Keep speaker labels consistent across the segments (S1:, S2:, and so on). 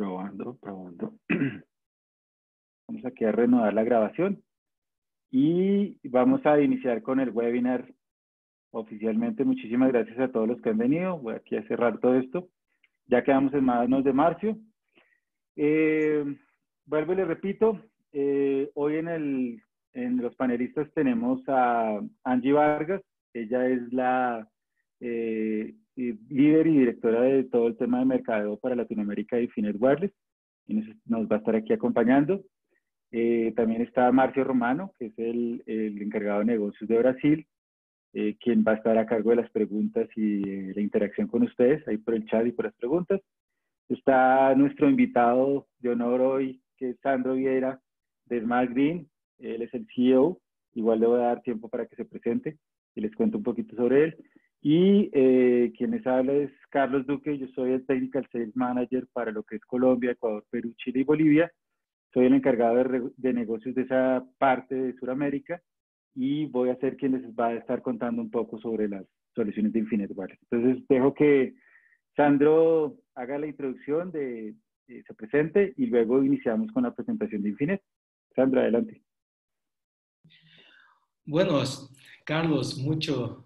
S1: Probando, probando. Vamos aquí a reanudar la grabación y vamos a iniciar con el webinar oficialmente. Muchísimas gracias a todos los que han venido. Voy aquí a cerrar todo esto. Ya quedamos en manos de Marcio. Vuelvo y le repito, hoy en los panelistas tenemos a Angie Vargas. Ella es la líder y directora de todo el tema de mercadeo para Latinoamérica de Infinet Wireless, y nos va a estar aquí acompañando. También está Marcio Romano, que es el encargado de negocios de Brasil, quien va a estar a cargo de las preguntas y la interacción con ustedes, ahí por el chat y por las preguntas. Está nuestro invitado de honor hoy, que es Sandro Vieira, de Smart Green. Él es el CEO. Igual le voy a dar tiempo para que se presente y les cuento un poquito sobre él. Y quien les habla es Carlos Duque. Yo soy el Technical Sales Manager para lo que es Colombia, Ecuador, Perú, Chile y Bolivia. Soy el encargado de negocios de esa parte de Sudamérica y voy a ser quien les va a estar contando un poco sobre las soluciones de Infinet Wireless. Entonces, dejo que Sandro haga la introducción, se presente y luego iniciamos con la presentación de Infinet. Sandro, adelante.
S2: Buenos, Carlos, mucho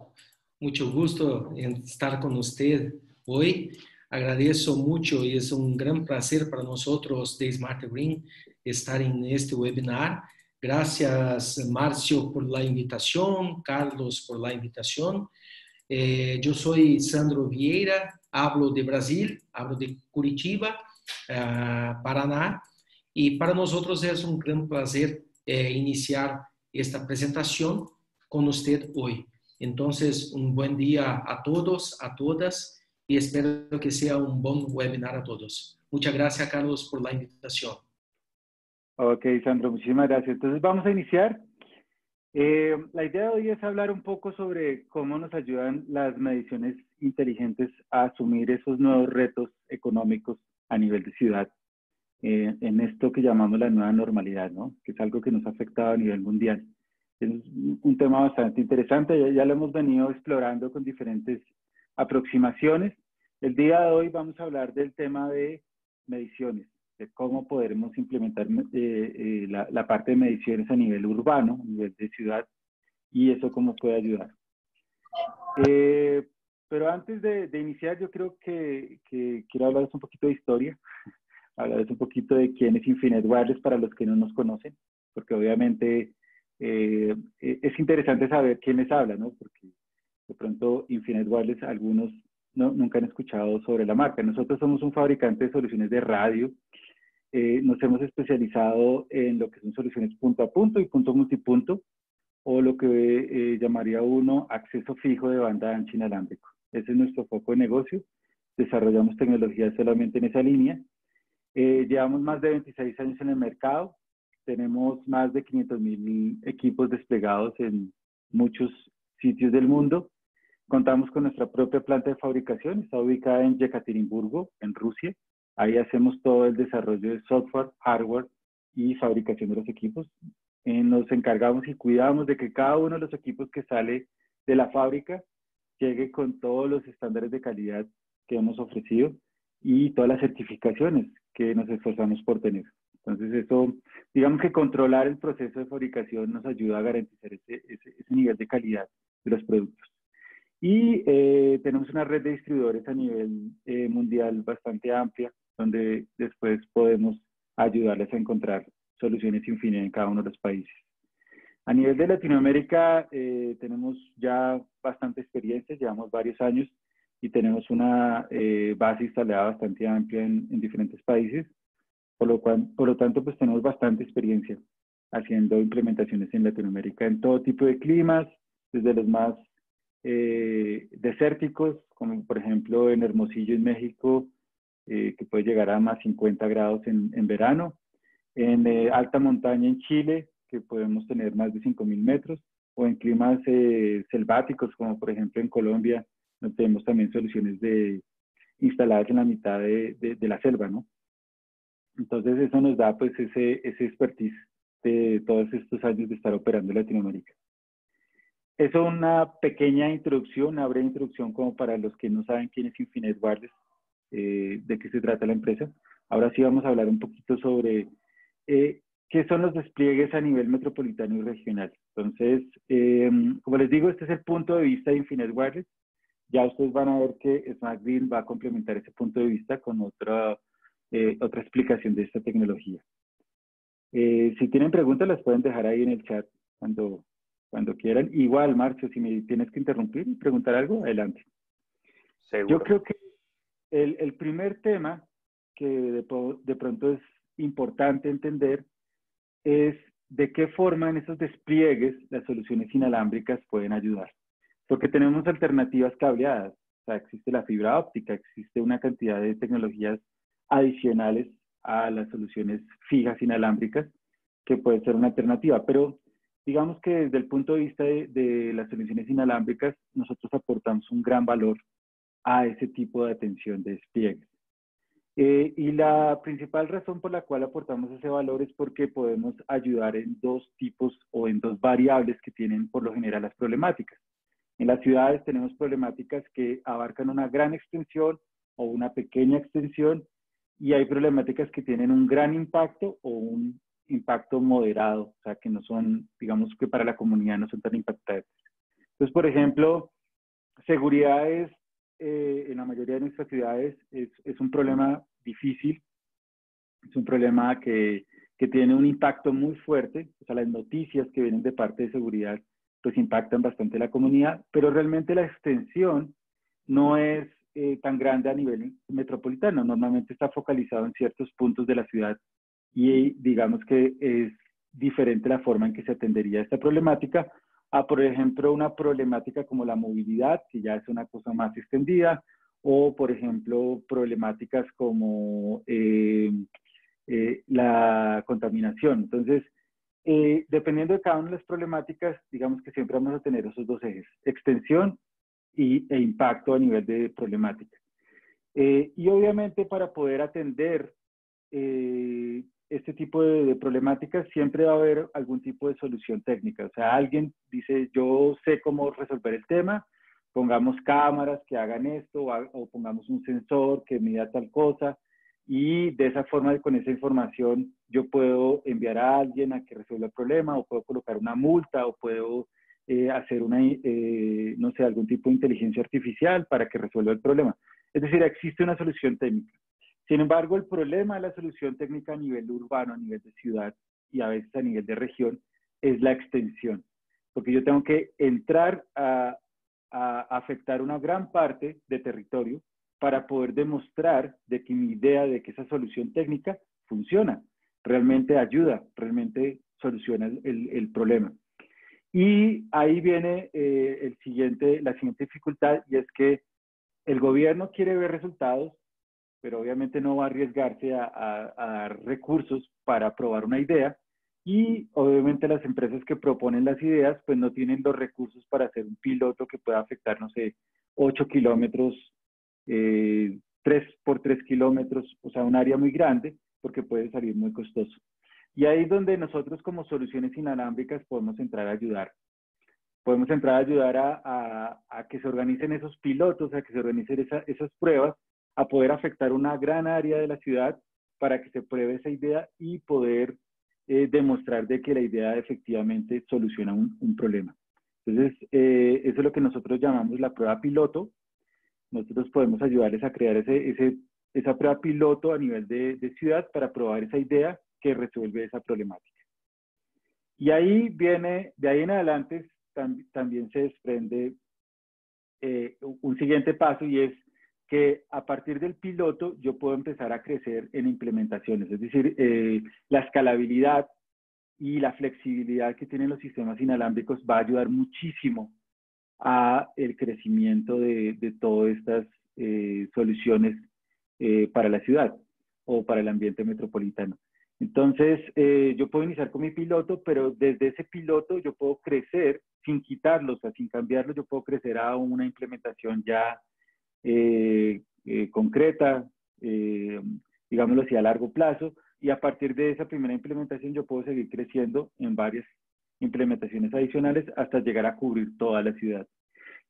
S2: gusto en estar con usted hoy. Agradezco mucho y es un gran placer para nosotros de Smart Green estar en este webinar. Gracias, Marcio, por la invitación, Carlos, por la invitación. Yo soy Sandro Vieira, hablo de Brasil, hablo de Curitiba, Paraná, y para nosotros es un gran placer iniciar esta presentación con usted hoy. Entonces, un buen día a todos, a todas, y espero que sea un buen webinar a todos. Muchas gracias, Carlos, por la invitación.
S1: Ok, Sandro, muchísimas gracias. Entonces, vamos a iniciar. La idea de hoy es hablar un poco sobre cómo nos ayudan las mediciones inteligentes a asumir esos nuevos retos económicos a nivel de ciudad, en esto que llamamos la nueva normalidad, ¿no? Que es algo que nos ha afectado a nivel mundial. Es un tema bastante interesante, ya lo hemos venido explorando con diferentes aproximaciones. El día de hoy vamos a hablar del tema de mediciones, de cómo podremos implementar la parte de mediciones a nivel urbano, a nivel de ciudad, y eso cómo puede ayudar. Pero antes de iniciar, yo creo que quiero hablarles un poquito de historia, hablarles un poquito de quién es Infinet Wireless para los que no nos conocen, porque obviamente es interesante saber quién les habla, ¿no? Porque de pronto Infinet Wireless algunos nunca han escuchado sobre la marca. Nosotros somos un fabricante de soluciones de radio. Nos hemos especializado en lo que son soluciones punto a punto y punto multipunto, o lo que llamaría uno acceso fijo de banda ancha inalámbrico. Ese es nuestro foco de negocio. Desarrollamos tecnología solamente en esa línea. Llevamos más de 26 años en el mercado. Tenemos más de 500,000 equipos desplegados en muchos sitios del mundo. Contamos con nuestra propia planta de fabricación. Está ubicada en Yekaterinburgo, en Rusia. Ahí hacemos todo el desarrollo de software, hardware y fabricación de los equipos. Nos encargamos y cuidamos de que cada uno de los equipos que sale de la fábrica llegue con todos los estándares de calidad que hemos ofrecido y todas las certificaciones que nos esforzamos por tener. Entonces eso, digamos que controlar el proceso de fabricación nos ayuda a garantizar ese nivel de calidad de los productos. Y tenemos una red de distribuidores a nivel mundial bastante amplia, donde después podemos ayudarles a encontrar soluciones Infinet en cada uno de los países. A nivel de Latinoamérica tenemos ya bastante experiencia, llevamos varios años y tenemos una base instalada bastante amplia en diferentes países, por lo tanto pues tenemos bastante experiencia haciendo implementaciones en Latinoamérica en todo tipo de climas, desde los más desérticos, como por ejemplo en Hermosillo, en México, que puede llegar a más 50 grados en verano, en alta montaña en Chile, que podemos tener más de 5.000 metros, o en climas selváticos, como por ejemplo en Colombia, donde tenemos también soluciones instaladas en la mitad de la selva, ¿no? Entonces eso nos da pues ese expertise de todos estos años de estar operando en Latinoamérica. Eso es una pequeña introducción, una breve introducción como para los que no saben quién es Infinet Wireless, de qué se trata la empresa. Ahora sí vamos a hablar un poquito sobre qué son los despliegues a nivel metropolitano y regional. Entonces, como les digo, este es el punto de vista de Infinet Wireless. Ya ustedes van a ver que Smart Grid va a complementar ese punto de vista con otra explicación de esta tecnología. Si tienen preguntas, las pueden dejar ahí en el chat cuando quieran. Igual, Marcio, si me tienes que interrumpir y preguntar algo, adelante.
S3: Seguro.
S1: Yo creo que el primer tema que de pronto es importante entender es de qué forma en esos despliegues las soluciones inalámbricas pueden ayudar. Porque tenemos alternativas cableadas. O sea, existe la fibra óptica, existe una cantidad de tecnologías adicionales a las soluciones fijas inalámbricas que puede ser una alternativa. Pero digamos que desde el punto de vista de las soluciones inalámbricas, nosotros aportamos un gran valor a ese tipo de atención de despliegues. Y la principal razón por la cual aportamos ese valor es porque podemos ayudar en dos tipos o en dos variables que tienen por lo general las problemáticas. En las ciudades tenemos problemáticas que abarcan una gran extensión o una pequeña extensión, y hay problemáticas que tienen un gran impacto o un impacto moderado, o sea, que no son, digamos que para la comunidad no son tan impactantes. Entonces, por ejemplo, seguridad es, en la mayoría de nuestras ciudades es un problema difícil, es un problema que tiene un impacto muy fuerte. O sea, las noticias que vienen de parte de seguridad pues impactan bastante la comunidad, pero realmente la extensión no es tan grande a nivel metropolitano. Normalmente está focalizado en ciertos puntos de la ciudad y digamos que es diferente la forma en que se atendería esta problemática a, por ejemplo, una problemática como la movilidad, que ya es una cosa más extendida, o, por ejemplo, problemáticas como la contaminación. Entonces, dependiendo de cada una de las problemáticas, digamos que siempre vamos a tener esos dos ejes, extensión e impacto a nivel de problemática. Y obviamente para poder atender este tipo de problemáticas siempre va a haber algún tipo de solución técnica. O sea, alguien dice, yo sé cómo resolver el tema, pongamos cámaras que hagan esto o pongamos un sensor que mida tal cosa, y de esa forma, con esa información, yo puedo enviar a alguien a que resuelva el problema, o puedo colocar una multa, o puedo hacer no sé, algún tipo de inteligencia artificial para que resuelva el problema. Es decir, existe una solución técnica. Sin embargo, el problema de la solución técnica a nivel urbano, a nivel de ciudad y a veces a nivel de región, es la extensión. Porque yo tengo que entrar a afectar una gran parte de territorio para poder demostrar de que mi idea de que esa solución técnica funciona, realmente ayuda, realmente soluciona el problema. Y ahí viene la siguiente dificultad, y es que el gobierno quiere ver resultados, pero obviamente no va a arriesgarse a dar recursos para probar una idea, y obviamente las empresas que proponen las ideas pues no tienen los recursos para hacer un piloto que pueda afectar, no sé, 8 kilómetros, 3 por 3 kilómetros, o sea, un área muy grande, porque puede salir muy costoso. Y ahí es donde nosotros como soluciones inalámbricas podemos entrar a ayudar. Podemos entrar a ayudar a que se organicen esos pilotos, a que se organicen esas pruebas, a poder afectar una gran área de la ciudad para que se pruebe esa idea y poder demostrar de que la idea efectivamente soluciona un problema. Entonces, eso es lo que nosotros llamamos la prueba piloto. Nosotros podemos ayudarles a crear esa prueba piloto a nivel de ciudad para probar esa idea que resuelve esa problemática. Y ahí viene, de ahí en adelante, también se desprende un siguiente paso, y es que a partir del piloto yo puedo empezar a crecer en implementaciones. Es decir, la escalabilidad y la flexibilidad que tienen los sistemas inalámbricos va a ayudar muchísimo a el crecimiento de todas estas soluciones para la ciudad o para el ambiente metropolitano. Entonces, yo puedo iniciar con mi piloto, pero desde ese piloto yo puedo crecer sin quitarlo, o sea, sin cambiarlo, yo puedo crecer a una implementación ya concreta, digámoslo así, a largo plazo, y a partir de esa primera implementación yo puedo seguir creciendo en varias implementaciones adicionales hasta llegar a cubrir toda la ciudad.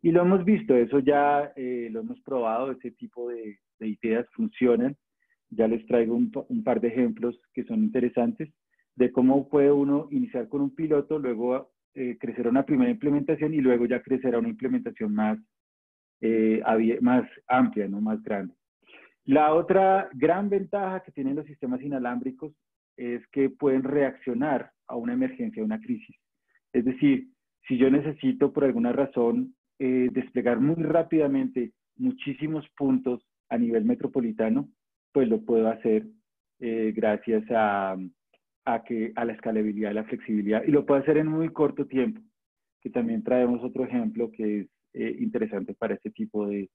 S1: Y lo hemos visto, eso ya lo hemos probado, ese tipo de ideas funcionan. Ya les traigo un par de ejemplos que son interesantes de cómo puede uno iniciar con un piloto, luego crecer a una primera implementación y luego ya crecer a una implementación más amplia, ¿no? Más grande. La otra gran ventaja que tienen los sistemas inalámbricos es que pueden reaccionar a una emergencia, a una crisis. Es decir, si yo necesito por alguna razón desplegar muy rápidamente muchísimos puntos a nivel metropolitano, pues lo puedo hacer gracias a la escalabilidad y la flexibilidad. Y lo puedo hacer en muy corto tiempo, que también traemos otro ejemplo que es interesante para este tipo de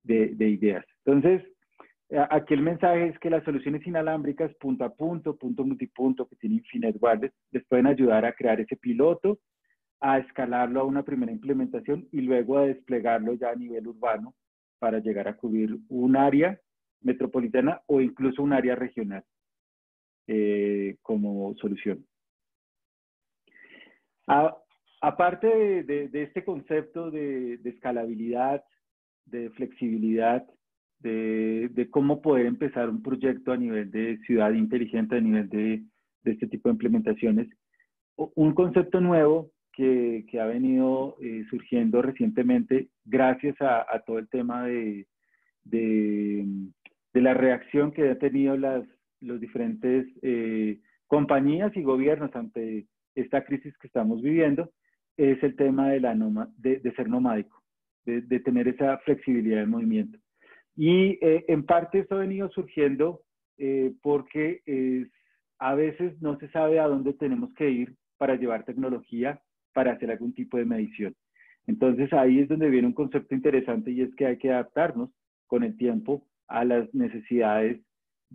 S1: ideas. Entonces, aquí el mensaje es que las soluciones inalámbricas punto a punto multipunto, que tienen Infinite Wireless, les pueden ayudar a crear ese piloto, a escalarlo a una primera implementación y luego a desplegarlo ya a nivel urbano para llegar a cubrir un área metropolitana o incluso un área regional como solución. Aparte de este concepto de escalabilidad, de flexibilidad, de cómo poder empezar un proyecto a nivel de ciudad inteligente, a nivel de este tipo de implementaciones, un concepto nuevo que ha venido surgiendo recientemente gracias a todo el tema de la reacción que han tenido los diferentes compañías y gobiernos ante esta crisis que estamos viviendo, es el tema de ser nomádico, de tener esa flexibilidad de movimiento. Y en parte esto ha venido surgiendo porque a veces no se sabe a dónde tenemos que ir para llevar tecnología para hacer algún tipo de medición. Entonces ahí es donde viene un concepto interesante y es que hay que adaptarnos con el tiempo a las necesidades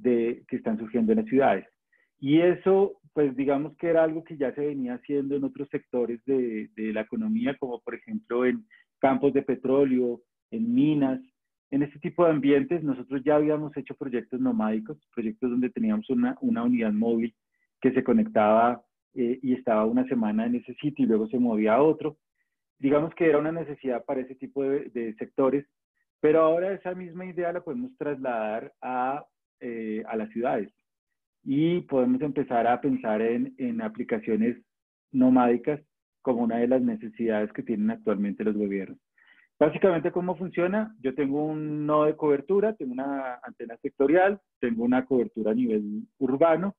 S1: que están surgiendo en las ciudades. Y eso, pues digamos que era algo que ya se venía haciendo en otros sectores de la economía, como por ejemplo en campos de petróleo, en minas. En este tipo de ambientes nosotros ya habíamos hecho proyectos nomádicos, proyectos donde teníamos una unidad móvil que se conectaba y estaba una semana en ese sitio y luego se movía a otro. Digamos que era una necesidad para ese tipo de sectores, pero ahora esa misma idea la podemos trasladar a las ciudades y podemos empezar a pensar en aplicaciones nomádicas como una de las necesidades que tienen actualmente los gobiernos. Básicamente, ¿cómo funciona? Yo tengo un nodo de cobertura, tengo una antena sectorial, tengo una cobertura a nivel urbano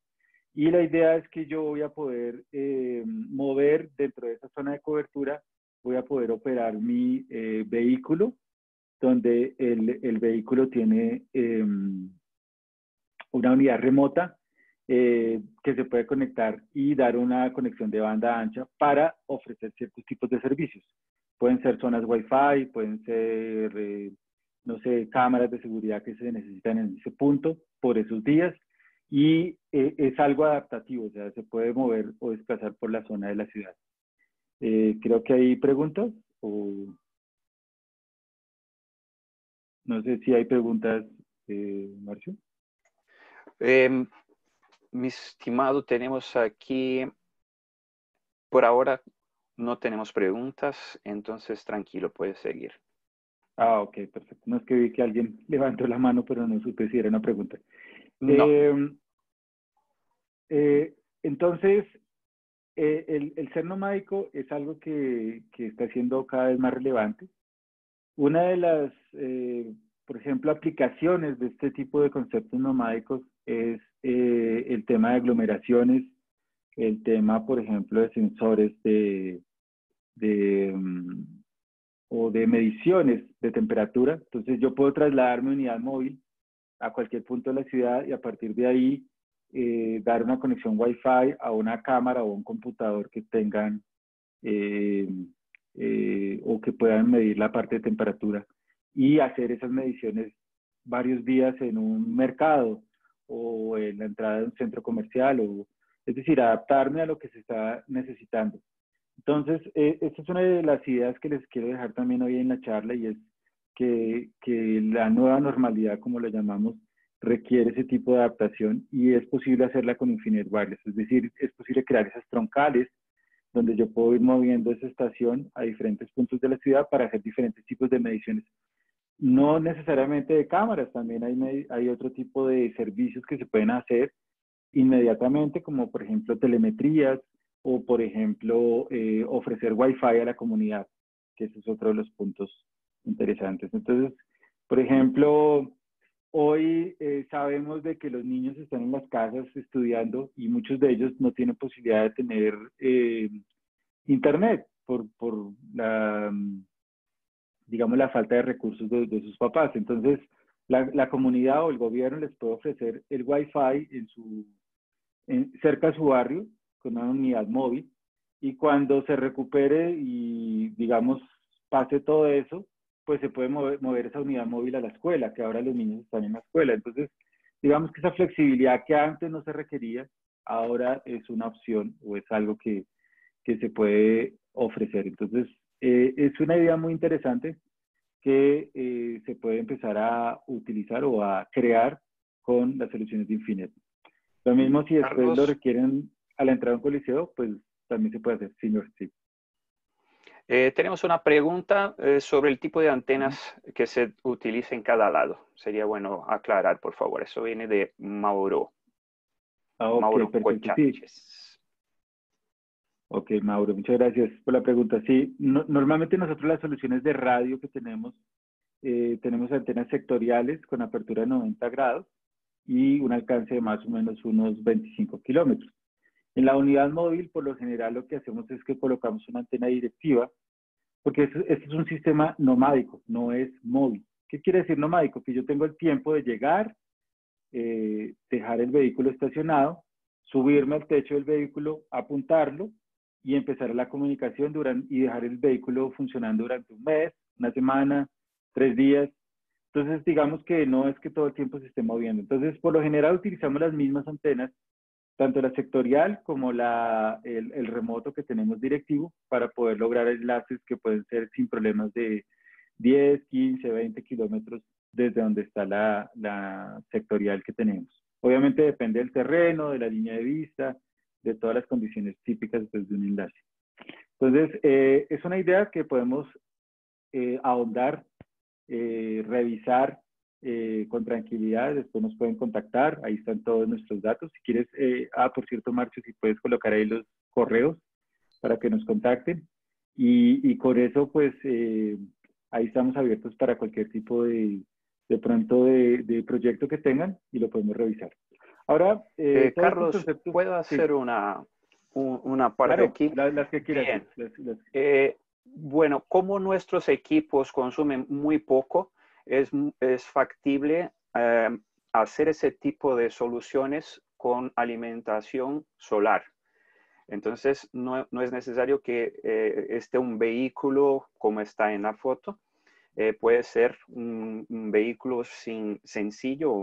S1: y la idea es que yo voy a poder mover dentro de esa zona de cobertura, voy a poder operar mi vehículo, donde el vehículo tiene una unidad remota que se puede conectar y dar una conexión de banda ancha para ofrecer ciertos tipos de servicios. Pueden ser zonas Wi-Fi, pueden ser, no sé, cámaras de seguridad que se necesitan en ese punto por esos días. Y es algo adaptativo, o sea, se puede mover o desplazar por la zona de la ciudad. Creo que hay preguntas o no sé si hay preguntas, Marcio.
S3: Mi estimado, tenemos aquí, por ahora no tenemos preguntas, entonces tranquilo, puedes seguir.
S1: Ah, ok, perfecto. No es que vi que alguien levantó la mano, pero no supe si era una pregunta.
S3: No.
S1: Entonces, el ser nomádico es algo que está siendo cada vez más relevante. Una de las, por ejemplo, aplicaciones de este tipo de conceptos nomádicos es el tema de aglomeraciones, el tema, por ejemplo, de sensores o de mediciones de temperatura. Entonces yo puedo trasladar mi unidad móvil a cualquier punto de la ciudad y a partir de ahí dar una conexión Wi-Fi a una cámara o un computador que tengan o que puedan medir la parte de temperatura y hacer esas mediciones varios días en un mercado o en la entrada de un centro comercial, es decir, adaptarme a lo que se está necesitando. Entonces, esta es una de las ideas que les quiero dejar también hoy en la charla y es que la nueva normalidad, como lo llamamos, requiere ese tipo de adaptación y es posible hacerla con Infinite Wireless. Es decir, es posible crear esas troncales donde yo puedo ir moviendo esa estación a diferentes puntos de la ciudad para hacer diferentes tipos de mediciones no necesariamente de cámaras, también hay otro tipo de servicios que se pueden hacer inmediatamente, como por ejemplo telemetrías o por ejemplo ofrecer Wi-Fi a la comunidad, que ese es otro de los puntos interesantes. Entonces, por ejemplo, hoy sabemos de que los niños están en las casas estudiando y muchos de ellos no tienen posibilidad de tener internet por la, digamos, la falta de recursos de sus papás. Entonces, la comunidad o el gobierno les puede ofrecer el Wi-Fi cerca de su barrio con una unidad móvil, y cuando se recupere y, digamos, pase todo eso, pues se puede mover esa unidad móvil a la escuela, que ahora los niños están en la escuela. Entonces, digamos que esa flexibilidad que antes no se requería, ahora es una opción o es algo que se puede ofrecer. Entonces, es una idea muy interesante que se puede empezar a utilizar o a crear con las soluciones de Infinet. Lo mismo si después lo
S3: Carlos,
S1: requieren a la entrada a un coliseo, pues también se puede hacer, señor. Sí.
S3: tenemos una pregunta sobre el tipo de antenas que se utiliza en cada lado. Sería bueno aclarar, por favor. Eso viene de Mauro.
S1: Ok,
S3: Mauro
S1: perfecto. Sí.
S3: Cochaches.
S1: Ok, Mauro, muchas gracias por la pregunta. Sí, normalmente nosotros las soluciones de radio que tenemos antenas sectoriales con apertura de 90 grados y un alcance de más o menos unos 25 kilómetros. En la unidad móvil, por lo general, lo que hacemos es que colocamos una antena directiva, porque este es un sistema nomádico, no es móvil. ¿Qué quiere decir nomádico? Que yo tengo el tiempo de llegar, dejar el vehículo estacionado, subirme al techo del vehículo, apuntarlo y empezar la comunicación y dejar el vehículo funcionando durante un mes, una semana, 3 días. Entonces, digamos que no es que todo el tiempo se esté moviendo. Entonces, por lo general utilizamos las mismas antenas, tanto la sectorial como el remoto que tenemos directivo, para poder lograr enlaces que pueden ser sin problemas de 10, 15, 20 kilómetros desde donde está la sectorial que tenemos. Obviamente depende del terreno, de la línea de vista, de todas las condiciones típicas pues, de un enlace. Entonces, es una idea que podemos ahondar, revisar con tranquilidad. Después nos pueden contactar, ahí están todos nuestros datos. Si quieres, por cierto, Marcio, si puedes colocar ahí los correos para que nos contacten. Y con eso, pues, ahí estamos abiertos para cualquier tipo de pronto de proyecto que tengan y lo podemos revisar. Ahora, todos estos
S3: Carlos,
S1: conceptos,
S3: ¿puedo
S1: sí,
S3: hacer una parte
S1: claro,
S3: aquí?
S1: las que quieras.
S3: Bien. Bueno, como nuestros equipos consumen muy poco, es factible hacer ese tipo de soluciones con alimentación solar. Entonces, no es necesario que esté un vehículo como está en la foto. Puede ser un vehículo sencillo,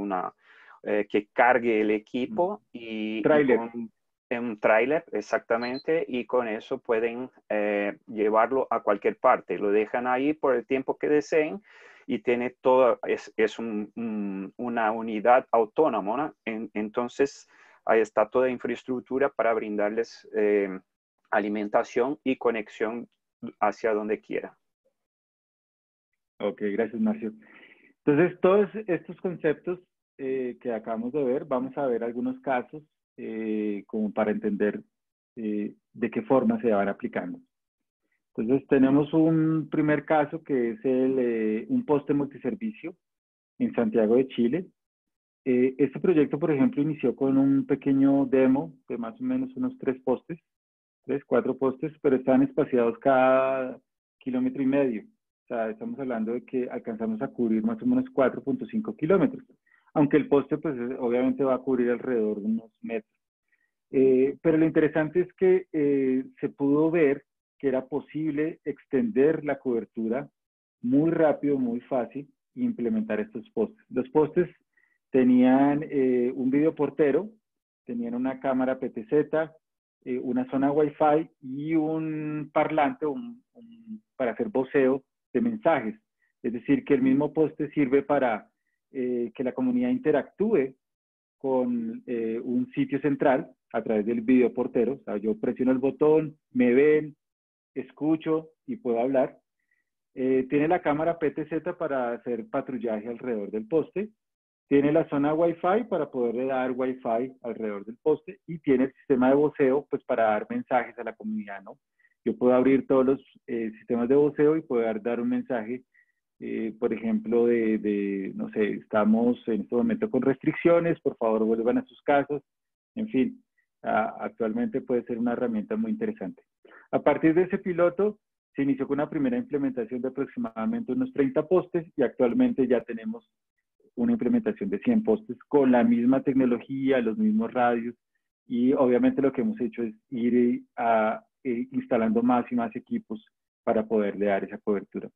S3: que cargue el equipo y
S1: Tráiler.
S3: con un tráiler, exactamente, y con eso pueden llevarlo a cualquier parte. Lo dejan ahí por el tiempo que deseen y tiene todo, es una unidad autónoma, ¿no? Entonces, ahí está toda infraestructura para brindarles alimentación y conexión hacia donde quiera.
S1: Ok, gracias, Marcio. Entonces, todos estos conceptos que acabamos de ver, vamos a ver algunos casos como para entender de qué forma se van aplicando. Entonces, tenemos un primer caso que es un poste multiservicio en Santiago de Chile. Este proyecto, por ejemplo, inició con un pequeño demo de más o menos unos 3 postes, 4 postes, pero están espaciados cada 1,5 kilómetros. O sea, estamos hablando de que alcanzamos a cubrir más o menos 4,5 kilómetros, aunque el poste, pues obviamente va a cubrir alrededor de unos metros. Pero lo interesante es que se pudo ver que era posible extender la cobertura muy rápido, muy fácil, e implementar estos postes. Los postes tenían un videoportero, tenían una cámara PTZ, una zona Wi-Fi y un parlante para hacer voceo de mensajes. Es decir, que el mismo poste sirve para que la comunidad interactúe con un sitio central a través del videoportero. O sea, yo presiono el botón, me ven, escucho y puedo hablar. Tiene la cámara PTZ para hacer patrullaje alrededor del poste. Tiene la zona Wi-Fi para poder dar Wi-Fi alrededor del poste y tiene el sistema de voceo pues para dar mensajes a la comunidad, ¿no? Yo puedo abrir todos los sistemas de voceo y poder dar un mensaje, por ejemplo, no sé, estamos en este momento con restricciones, por favor vuelvan a sus casas, en fin, actualmente puede ser una herramienta muy interesante. A partir de ese piloto, se inició con una primera implementación de aproximadamente unos 30 postes y actualmente ya tenemos una implementación de 100 postes con la misma tecnología, los mismos radios y obviamente lo que hemos hecho es ir instalando más y más equipos para poderle dar esa cobertura.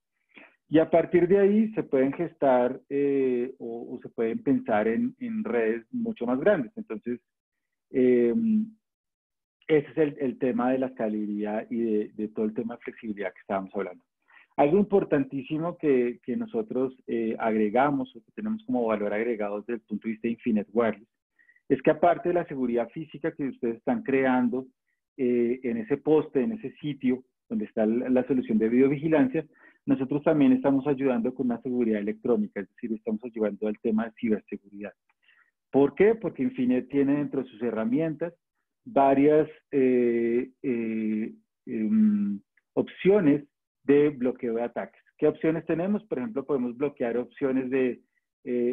S1: Y a partir de ahí se pueden gestar o se pueden pensar en redes mucho más grandes. Entonces, ese es el tema de la escalabilidad y de todo el tema de flexibilidad que estábamos hablando. Algo importantísimo que nosotros agregamos o que tenemos como valor agregado desde el punto de vista de Infinet Wireless es que aparte de la seguridad física que ustedes están creando en ese poste, en ese sitio donde está la solución de videovigilancia, nosotros también estamos ayudando con una seguridad electrónica, es decir, estamos ayudando al tema de ciberseguridad. ¿Por qué? Porque Infinet tiene dentro de sus herramientas varias opciones de bloqueo de ataques. ¿Qué opciones tenemos? Por ejemplo, podemos bloquear opciones de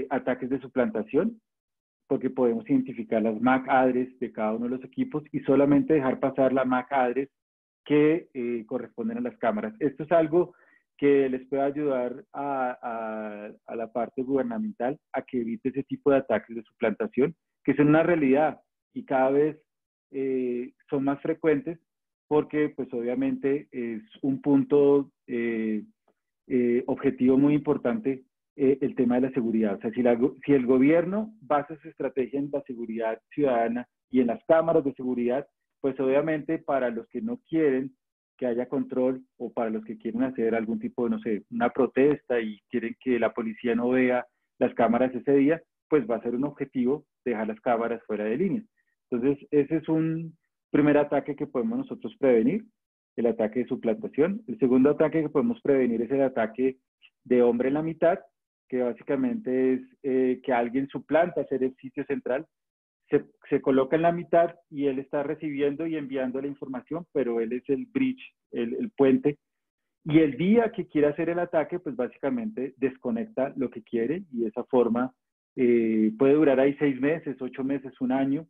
S1: ataques de suplantación, porque podemos identificar las MAC address de cada uno de los equipos y solamente dejar pasar la MAC address que corresponden a las cámaras. Esto es algo que les puede ayudar a la parte gubernamental a que evite ese tipo de ataques de suplantación, que son una realidad y cada vez son más frecuentes porque pues obviamente es un punto objetivo muy importante el tema de la seguridad. O sea, si el gobierno basa su estrategia en la seguridad ciudadana y en las cámaras de seguridad, pues obviamente para los que no quieren que haya control o para los que quieren hacer algún tipo de, no sé, una protesta y quieren que la policía no vea las cámaras ese día, pues va a ser un objetivo dejar las cámaras fuera de línea. Entonces, ese es un primer ataque que podemos nosotros prevenir, el ataque de suplantación. El segundo ataque que podemos prevenir es el ataque de hombre en la mitad, que básicamente es que alguien suplanta ser el sitio central, se coloca en la mitad y él está recibiendo y enviando la información, pero él es el bridge, el puente. Y el día que quiera hacer el ataque, pues básicamente desconecta lo que quiere y de esa forma puede durar ahí 6 meses, 8 meses, un año,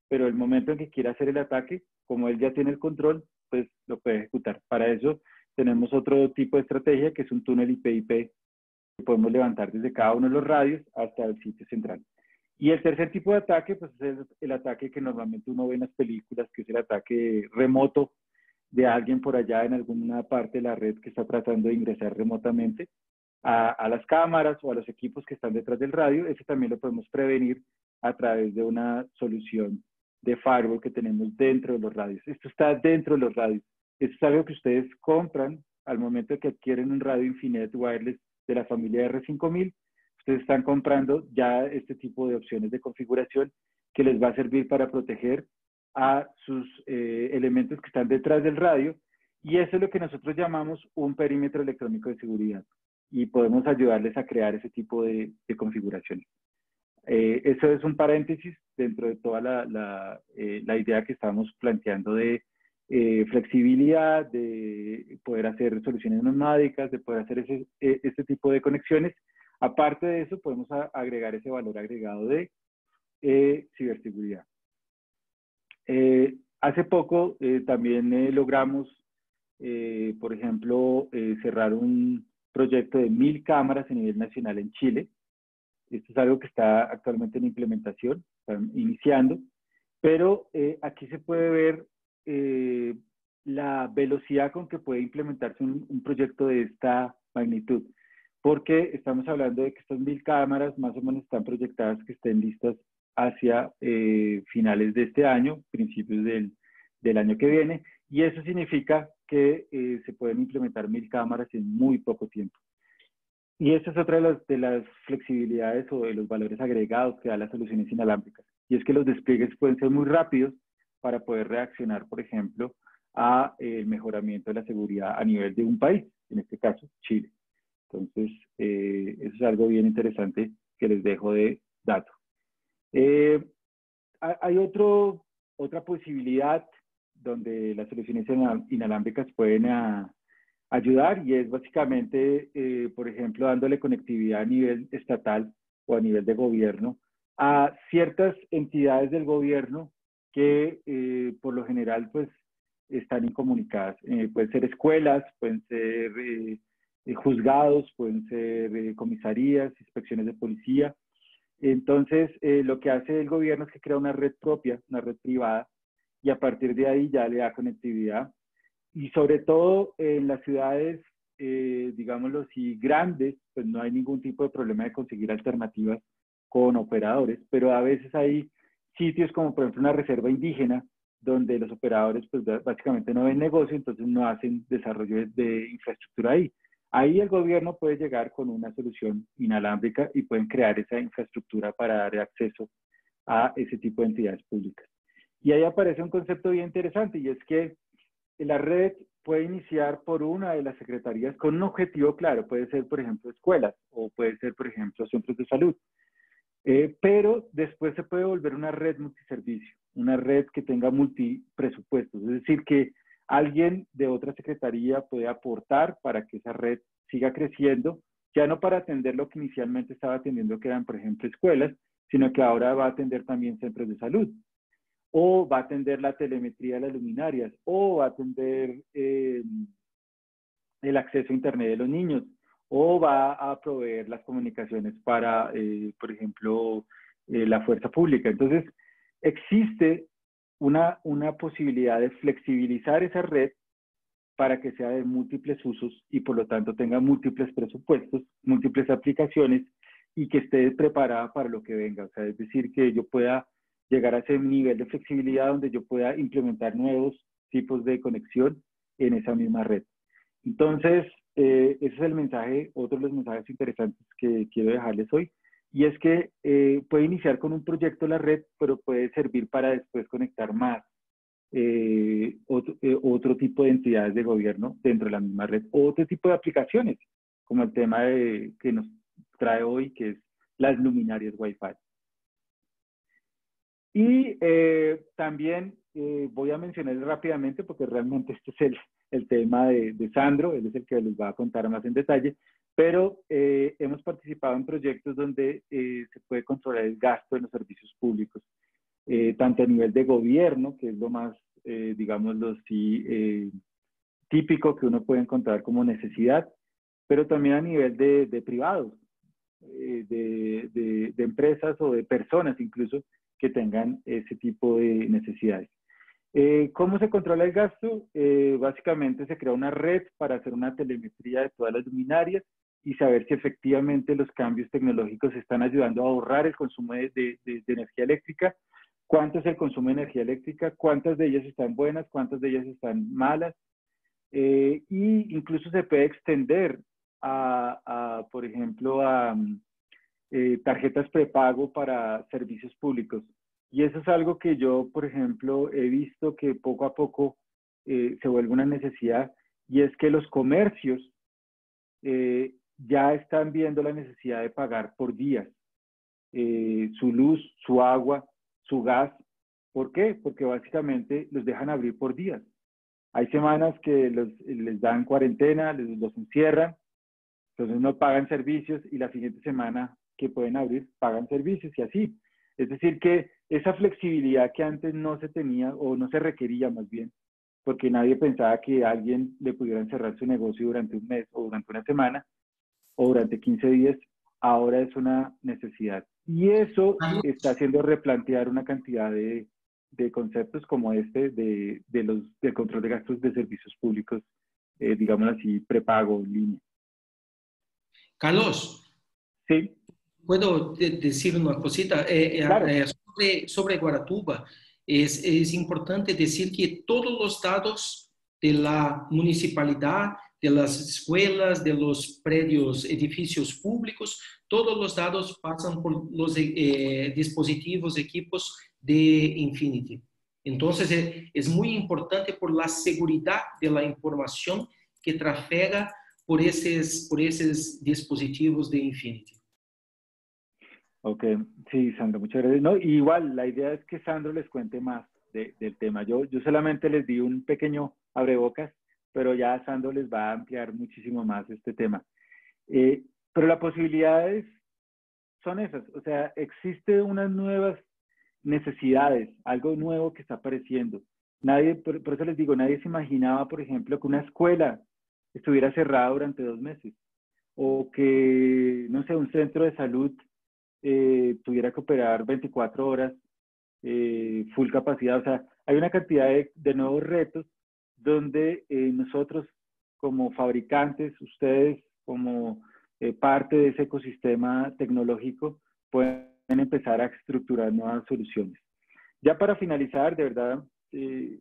S1: pero el momento en que quiera hacer el ataque, como él ya tiene el control, pues lo puede ejecutar. Para eso tenemos otro tipo de estrategia que es un túnel IP-IP que podemos levantar desde cada uno de los radios hasta el sitio central. Y el tercer tipo de ataque, pues es el ataque que normalmente uno ve en las películas, que es el ataque remoto de alguien por allá en alguna parte de la red que está tratando de ingresar remotamente a las cámaras o a los equipos que están detrás del radio. Ese también lo podemos prevenir a través de una solución de firewall que tenemos dentro de los radios. Esto está dentro de los radios. Esto es algo que ustedes compran al momento que adquieren un radio Infinet Wireless de la familia R5000. Ustedes están comprando ya este tipo de opciones de configuración que les va a servir para proteger a sus elementos que están detrás del radio, y eso es lo que nosotros llamamos un perímetro electrónico de seguridad, y podemos ayudarles a crear ese tipo de configuraciones. Eso es un paréntesis dentro de toda la idea que estamos planteando de flexibilidad, de poder hacer soluciones nomádicas, de poder hacer este tipo de conexiones. Aparte de eso, podemos agregar ese valor agregado de ciberseguridad. Hace poco también logramos, por ejemplo, cerrar un proyecto de 1000 cámaras a nivel nacional en Chile. Esto es algo que está actualmente en implementación, están iniciando, pero aquí se puede ver la velocidad con que puede implementarse un proyecto de esta magnitud, porque estamos hablando de que estas 1000 cámaras más o menos están proyectadas que estén listas hacia finales de este año, principios del año que viene, y eso significa que se pueden implementar 1000 cámaras en muy poco tiempo. Y esa es otra de las flexibilidades o de los valores agregados que da las soluciones inalámbricas, y es que los despliegues pueden ser muy rápidos para poder reaccionar, por ejemplo, a el mejoramiento de la seguridad a nivel de un país. en este caso Chile. Entonces, eso es algo bien interesante que les dejo de dato. Hay otra posibilidad donde las soluciones inalámbricas pueden ayudar, y es básicamente, por ejemplo, dándole conectividad a nivel estatal o a nivel de gobierno a ciertas entidades del gobierno que por lo general pues están incomunicadas. Pueden ser escuelas, pueden ser juzgados, pueden ser comisarías, inspecciones de policía. Entonces, lo que hace el gobierno es que crea una red propia, una red privada, y a partir de ahí ya le da conectividad. Y sobre todo en las ciudades, digámoslo así, grandes, pues no hay ningún tipo de problema de conseguir alternativas con operadores, pero a veces hay sitios como por ejemplo una reserva indígena, donde los operadores pues básicamente no ven negocio, entonces no hacen desarrollo de infraestructura ahí. Ahí el gobierno puede llegar con una solución inalámbrica y pueden crear esa infraestructura para dar acceso a ese tipo de entidades públicas. Y ahí aparece un concepto bien interesante, y es que la red puede iniciar por una de las secretarías con un objetivo claro. Puede ser, por ejemplo, escuelas, o puede ser, por ejemplo, centros de salud. Pero después se puede volver una red multiservicio, una red que tenga multipresupuestos. Es decir, que alguien de otra secretaría puede aportar para que esa red siga creciendo, ya no para atender lo que inicialmente estaba atendiendo, que eran, por ejemplo, escuelas, sino que ahora va a atender también centros de salud, o va a atender la telemetría de las luminarias, o va a atender el acceso a Internet de los niños, o va a proveer las comunicaciones para, por ejemplo, la fuerza pública. Entonces, existe una posibilidad de flexibilizar esa red para que sea de múltiples usos y por lo tanto tenga múltiples presupuestos, múltiples aplicaciones, y que esté preparada para lo que venga. O sea, es decir, que yo pueda llegar a ese nivel de flexibilidad donde yo pueda implementar nuevos tipos de conexión en esa misma red. Entonces, ese es el mensaje, otro de los mensajes interesantes que quiero dejarles hoy, y es que puede iniciar con un proyecto la red, pero puede servir para después conectar más otro tipo de entidades de gobierno dentro de la misma red, o otro tipo de aplicaciones, como el tema que nos trae hoy, que es las luminarias Wi-Fi. Y también voy a mencionar rápidamente, porque realmente este es el tema de Sandro, él es el que les va a contar más en detalle, pero hemos participado en proyectos donde se puede controlar el gasto en los servicios públicos, tanto a nivel de gobierno, que es lo más, digámoslo así, típico que uno puede encontrar como necesidad, pero también a nivel de privados, de empresas o de personas incluso que tengan ese tipo de necesidades. ¿Cómo se controla el gasto? Básicamente se crea una red para hacer una telemetría de todas las luminarias y saber si efectivamente los cambios tecnológicos están ayudando a ahorrar el consumo de energía eléctrica, cuánto es el consumo de energía eléctrica, cuántas de ellas están buenas, cuántas de ellas están malas, y incluso se puede extender por ejemplo, a tarjetas prepago para servicios públicos. Y eso es algo que yo, por ejemplo, he visto que poco a poco se vuelve una necesidad, y es que los comercios ya están viendo la necesidad de pagar por días su luz, su agua, su gas. ¿Por qué? Porque básicamente los dejan abrir por días. Hay semanas que les dan cuarentena, los encierran, entonces no pagan servicios, y la siguiente semana que pueden abrir, pagan servicios, y así. Es decir, que esa flexibilidad que antes no se tenía, o no se requería más bien, porque nadie pensaba que alguien le pudiera cerrar su negocio durante un mes, o durante una semana, o durante 15 días, ahora es una necesidad. Y eso está haciendo replantear una cantidad de conceptos como este del control de gastos de servicios públicos, digamos así, prepago en línea.
S2: Carlos,
S1: Sí.
S2: ¿puedo decir una cosita?
S1: Claro.
S2: Sobre Guaratuba, es importante decir que todos los datos de la municipalidad, de las escuelas, de los predios, edificios públicos, todos los datos pasan por los dispositivos, equipos de Infinity. Entonces, es muy importante por la seguridad de la información que trafega por esos dispositivos de Infinity.
S1: Ok, sí, Sandro, muchas gracias. No, igual, la idea es que Sandro les cuente más del tema. Yo solamente les di un pequeño abrebocas, pero ya Sandro les va a ampliar muchísimo más este tema. Pero las posibilidades son esas, o sea, existen unas nuevas necesidades, algo nuevo que está apareciendo. Nadie, por eso les digo, nadie se imaginaba, por ejemplo, que una escuela estuviera cerrada durante 2 meses o que, no sé, un centro de salud tuviera que operar 24 horas, full capacidad. O sea, hay una cantidad de nuevos retos donde nosotros como fabricantes, ustedes como parte de ese ecosistema tecnológico, pueden empezar a estructurar nuevas soluciones. Ya para finalizar, de verdad, le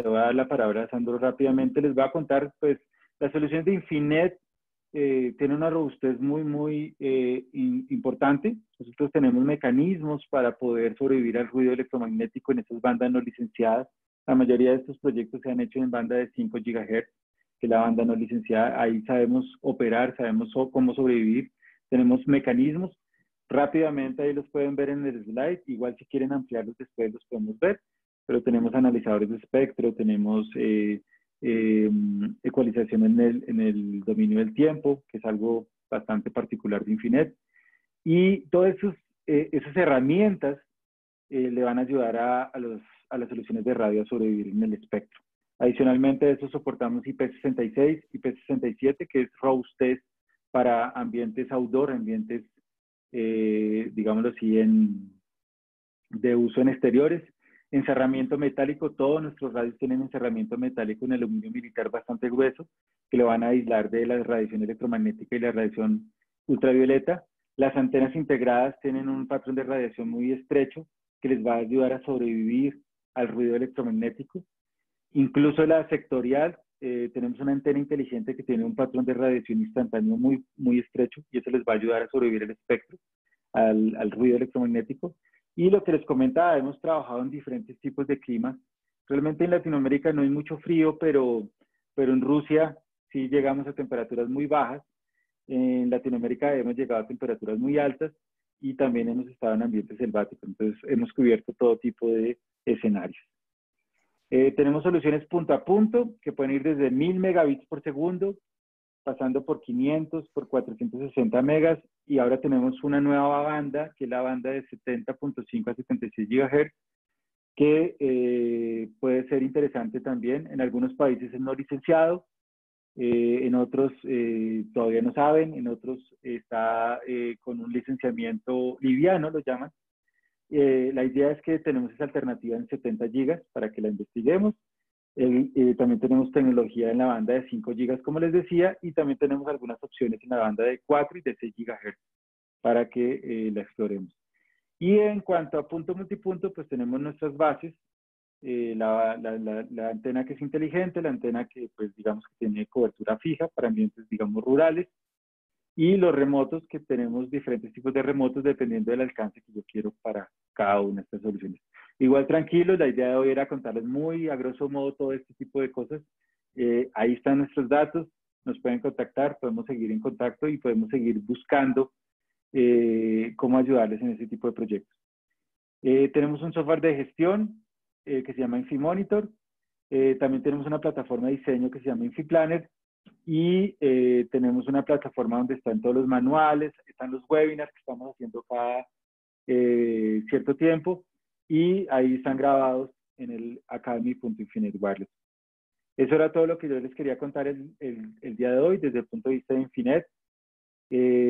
S1: voy a dar la palabra a Sandro rápidamente. Les voy a contar, pues, las soluciones de Infinet tienen una robustez muy importante. Nosotros tenemos mecanismos para poder sobrevivir al ruido electromagnético en esas bandas no licenciadas. La mayoría de estos proyectos se han hecho en banda de 5 GHz, que es la banda no licenciada. Ahí sabemos operar, sabemos cómo sobrevivir. Tenemos mecanismos. Rápidamente ahí los pueden ver en el slide. Igual si quieren ampliarlos después los podemos ver. Pero tenemos analizadores de espectro, tenemos ecualización en el dominio del tiempo, que es algo bastante particular de Infinet. Y todas esas herramientas le van a ayudar a las soluciones de radio a sobrevivir en el espectro. Adicionalmente a eso soportamos IP66, IP67, que es robustez para ambientes outdoor, ambientes, digámoslo así, de uso en exteriores. Encerramiento metálico, todos nuestros radios tienen encerramiento metálico en aluminio militar bastante grueso, que lo van a aislar de la radiación electromagnética y la radiación ultravioleta. Las antenas integradas tienen un patrón de radiación muy estrecho que les va a ayudar a sobrevivir al ruido electromagnético. Incluso la sectorial, tenemos una antena inteligente que tiene un patrón de radiación instantáneo muy estrecho y eso les va a ayudar a sobrevivir el espectro, al ruido electromagnético. Y lo que les comentaba, hemos trabajado en diferentes tipos de climas. Realmente en Latinoamérica no hay mucho frío, pero en Rusia sí llegamos a temperaturas muy bajas. En Latinoamérica hemos llegado a temperaturas muy altas y también hemos estado en ambientes selváticos. Entonces hemos cubierto todo tipo de escenarios. Tenemos soluciones punto a punto que pueden ir desde 1000 megabits por segundo, pasando por 500, por 460 megas, y ahora tenemos una nueva banda, que es la banda de 70.5 a 76 GHz, que puede ser interesante también. En algunos países es no licenciado, en otros todavía no saben, en otros está con un licenciamiento liviano, lo llaman. La idea es que tenemos esa alternativa en 70 gigas para que la investiguemos. También tenemos tecnología en la banda de 5 gigas, como les decía, y también tenemos algunas opciones en la banda de 4 y de 6 gigahertz para que la exploremos. Y en cuanto a punto multipunto, pues tenemos nuestras bases, la antena que es inteligente, la antena que pues digamos que tiene cobertura fija para ambientes digamos rurales, y los remotos, que tenemos diferentes tipos de remotos dependiendo del alcance que yo quiero para cada una de estas soluciones. Igual tranquilos, la idea de hoy era contarles muy a grosso modo todo este tipo de cosas. Ahí están nuestros datos, nos pueden contactar, podemos seguir en contacto y podemos seguir buscando cómo ayudarles en ese tipo de proyectos. Tenemos un software de gestión que se llama InfiMonitor. También tenemos una plataforma de diseño que se llama InfiPlanner. Y tenemos una plataforma donde están todos los manuales, están los webinars que estamos haciendo cada cierto tiempo, y ahí están grabados en el academy.infinite wireless. Eso era todo lo que yo les quería contar el día de hoy desde el punto de vista de Infinet.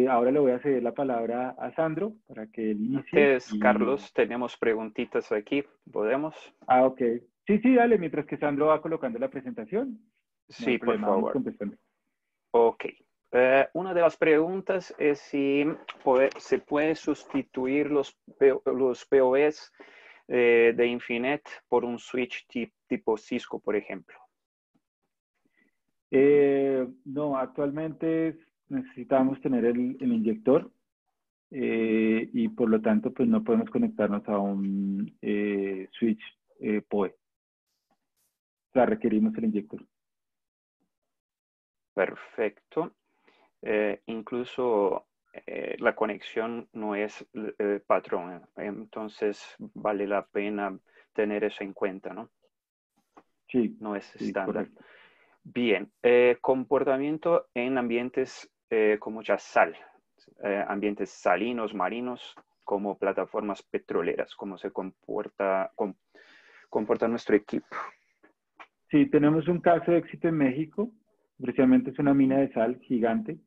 S1: Ahora le voy a ceder la palabra a Sandro para que él inicie.
S3: Carlos, tenemos preguntitas aquí, ¿podemos?
S1: Ah, ok. Sí, dale, mientras que Sandro va colocando la presentación. No hay
S3: Sí, por
S1: problema, vamos
S3: favor.
S1: contestando.
S3: Ok. Una de las preguntas es si se puede sustituir los POEs de Infinet por un switch tipo Cisco, por ejemplo.
S1: No, actualmente necesitamos tener el inyector y por lo tanto pues no podemos conectarnos a un switch PoE. O sea, requerimos el inyector.
S3: Perfecto. Incluso la conexión no es patrón, entonces vale la pena tener eso en cuenta, ¿no?
S1: Sí,
S3: No es
S1: sí,
S3: estándar.
S1: correcto.
S3: Bien, comportamiento en ambientes con mucha sal, ambientes salinos, marinos, como plataformas petroleras, cómo se comporta nuestro equipo.
S1: Sí, tenemos un caso de éxito en México, precisamente es una mina de sal gigante.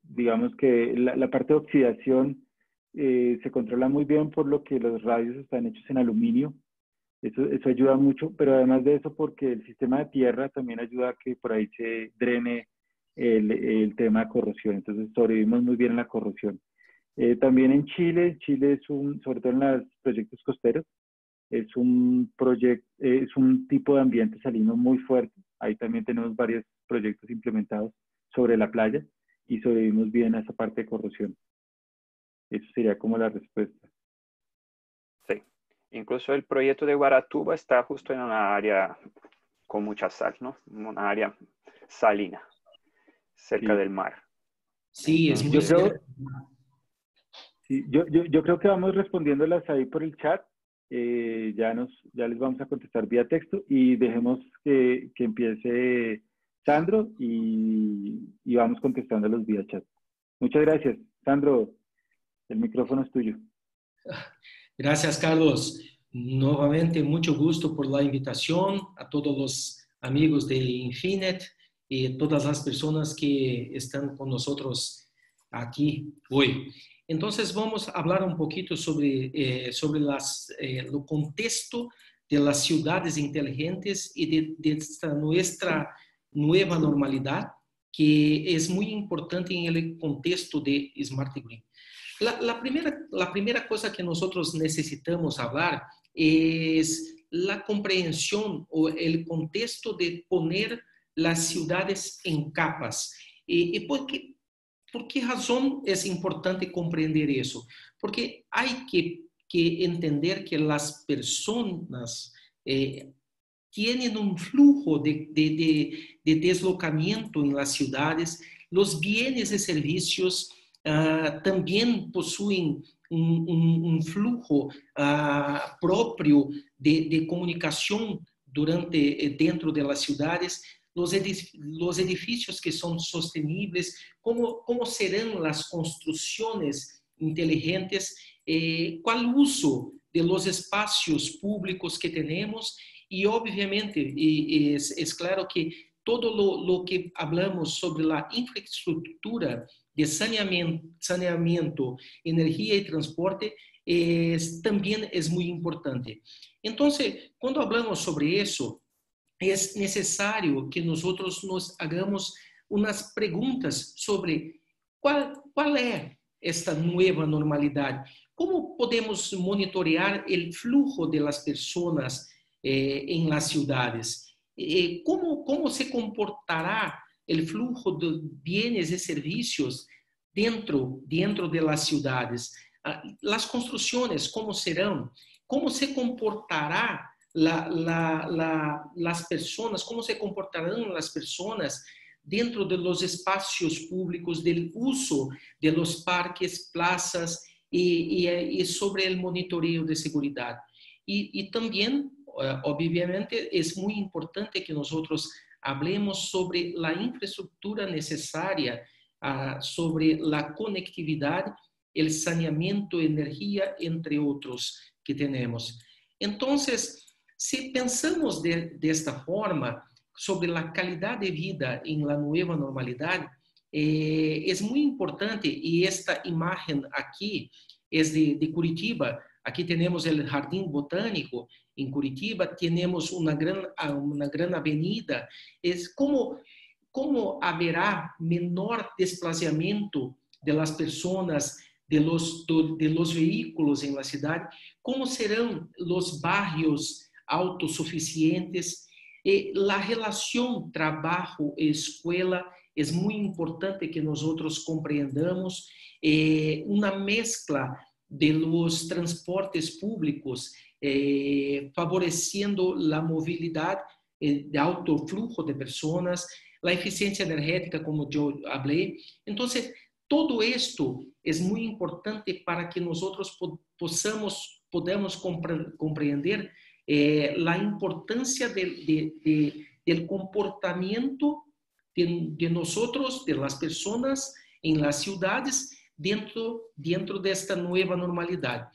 S1: Digamos que la parte de oxidación se controla muy bien por lo que los radios están hechos en aluminio. Eso ayuda mucho, pero además de eso porque el sistema de tierra también ayuda a que por ahí se drene el tema de corrosión. Entonces sobrevivimos muy bien en la corrosión. También en Chile, Chile es sobre todo en los proyectos costeros, es es un tipo de ambiente salino muy fuerte. Ahí también tenemos varios proyectos implementados sobre la playa y sobrevivimos bien a esa parte de corrosión. Eso sería como la respuesta.
S3: Sí. Incluso el proyecto de Guaratuba está justo en una área con mucha sal, ¿no? Una área salina, cerca
S1: Sí.
S3: del mar.
S2: Sí, es muy
S1: Yo
S3: Entonces,
S1: creo, sí, yo creo que vamos respondiéndolas ahí por el chat. Ya les vamos a contestar vía texto y dejemos que empiece Sandro y vamos contestándolos vía chat. Muchas gracias. Sandro, el micrófono es tuyo.
S2: Gracias, Carlos. Nuevamente, mucho gusto por la invitación a todos los amigos de Infinet y todas las personas que están con nosotros aquí hoy. Entonces, vamos a hablar un poquito sobre el contexto de las ciudades inteligentes y de esta nuestra nueva normalidad, que es muy importante en el contexto de Smart Green. La primera cosa que nosotros necesitamos hablar es la comprensión o el contexto de poner las ciudades en capas. ¿Y por qué razón es importante comprender eso? Porque hay que entender que las personas tienen un flujo de deslocamiento en las ciudades, los bienes y servicios también poseen un flujo propio de comunicación dentro de las ciudades, los edificios que son sostenibles, cómo serán las construcciones inteligentes, cuál uso de los espacios públicos que tenemos y obviamente es claro que todo lo que hablamos sobre la infraestructura de saneamiento, energía y transporte también es muy importante. Entonces, cuando hablamos sobre eso, es necesario que nosotros nos hagamos unas preguntas sobre cuál es esta nueva normalidad, cómo podemos monitorear el flujo de las personas en las ciudades, cómo se comportará el flujo de bienes y servicios dentro de las ciudades, las construcciones, cómo serán, cómo se comportará las personas, cómo se comportarán las personas dentro de los espacios públicos, del uso de los parques, plazas y sobre el monitoreo de seguridad. Y también, obviamente, es muy importante que nosotros hablemos sobre la infraestructura necesaria, sobre la conectividad, el saneamiento, energía, entre otros que tenemos. Entonces, si pensamos de esta forma sobre la calidad de vida en la nueva normalidad, es muy importante, y esta imagen aquí es de Curitiba. Aquí tenemos el Jardín Botánico en Curitiba, tenemos una gran avenida. Es como habrá menor desplazamiento de las personas, de los vehículos en la ciudad, cómo serán los barrios autosuficientes. La relación trabajo-escuela es muy importante que nosotros comprendamos. Una mezcla de los transportes públicos, favoreciendo la movilidad de alto flujo de personas, la eficiencia energética, como yo hablé. Entonces, todo esto es muy importante para que nosotros podamos comprender la importancia del comportamiento de nosotros, de las personas en las ciudades, dentro de esta nueva normalidad.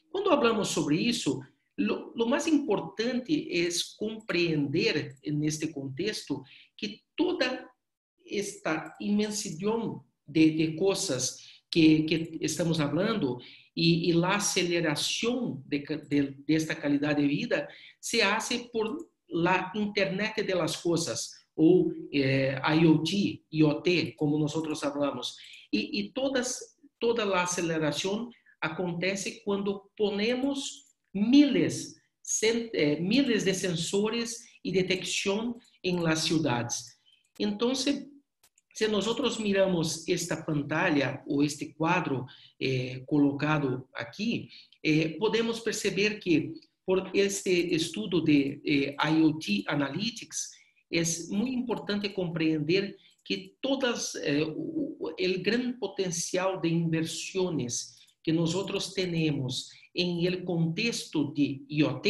S2: Cuando hablamos sobre eso, lo más importante es comprender en este contexto que toda esta inmensidão de cosas que estamos hablando y la aceleración de esta calidad de vida se hace por la Internet de las cosas, o IoT, como nosotros hablamos. Y toda la aceleración acontece cuando ponemos miles de sensores y detección en las ciudades. Entonces, si nosotros miramos esta pantalla o este cuadro colocado aquí, podemos perceber que por este estudio de IoT Analytics, es muy importante comprender que el gran potencial de inversiones que nosotros tenemos en el contexto de IoT,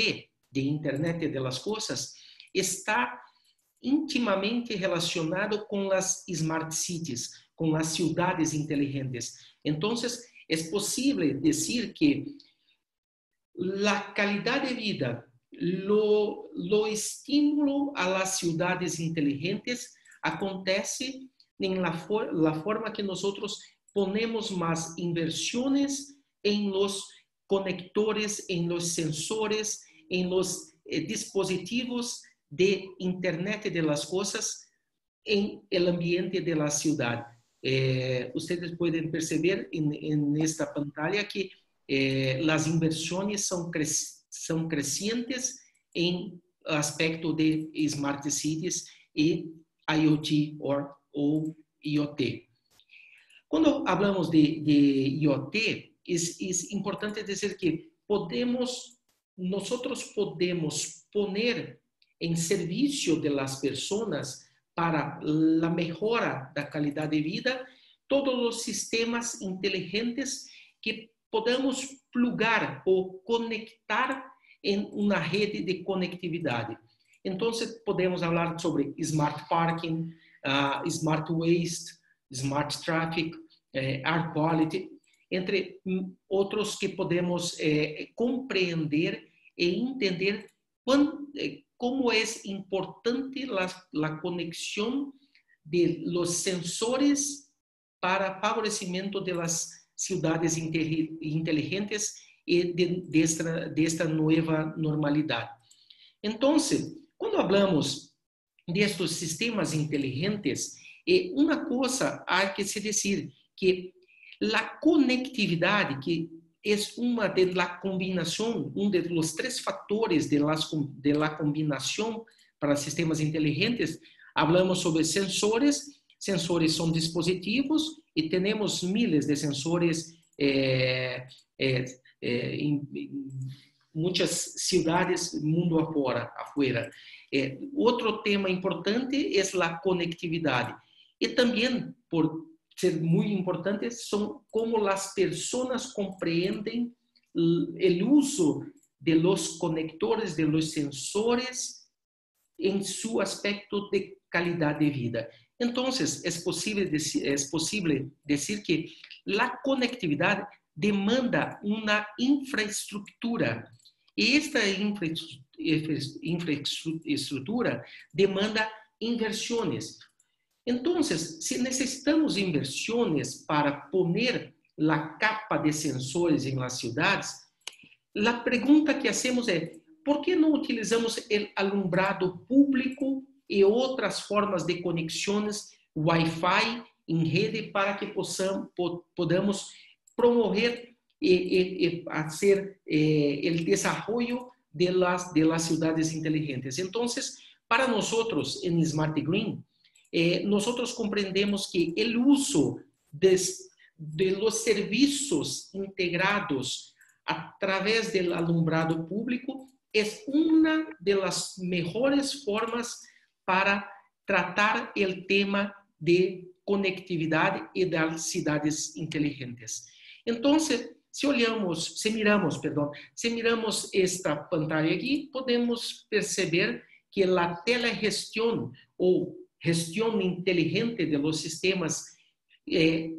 S2: de Internet de las Cosas, está íntimamente relacionado con las smart cities, con las ciudades inteligentes. Entonces, es posible decir que la calidad de vida, lo estímulo a las ciudades inteligentes acontece en la forma que nosotros ponemos más inversiones en los conectores, en los sensores, en los dispositivos de Internet de las Cosas en el ambiente de la ciudad. Ustedes pueden perceber en esta pantalla que las inversiones son crecientes en aspecto de Smart Cities y IoT o IoT. Cuando hablamos de IoT, es importante decir que nosotros podemos poner en servicio de las personas para la mejora de la calidad de vida todos los sistemas inteligentes que podamos plugar o conectar en una red de conectividad. Entonces, podemos hablar sobre Smart Parking, Smart Waste, Smart Traffic, Air Quality, entre otros que podemos comprender e entender cómo es importante la conexión de los sensores para favorecimiento de las ciudades inteligentes y de esta nueva normalidad. Entonces, cuando hablamos de estos sistemas inteligentes, una cosa hay que decir, que la conectividad, que es una de la combinación, uno de los tres factores de la combinación para sistemas inteligentes, hablamos sobre sensores. Sensores son dispositivos y tenemos miles de sensores en muchas ciudades, mundo afuera. Otro tema importante es la conectividad. Y también, por ser muy importante, son cómo las personas comprenden el uso de los conectores, de los sensores en su aspecto de calidad de vida. Entonces, es posible decir que la conectividad demanda una infraestructura y esta infraestructura demanda inversiones. Entonces, si necesitamos inversiones para poner la capa de sensores en las ciudades, la pregunta que hacemos es, ¿por qué no utilizamos el alumbrado público y otras formas de conexiones Wi-Fi en red para que podamos promover y hacer el desarrollo de las ciudades inteligentes? Entonces, para nosotros en Smart Green, nosotros comprendemos que el uso de los servicios integrados a través del alumbrado público es una de las mejores formas para tratar el tema de conectividad y de las ciudades inteligentes. Entonces, si miramos esta pantalla aquí, podemos perceber que la telegestión o gestión inteligente de los sistemas,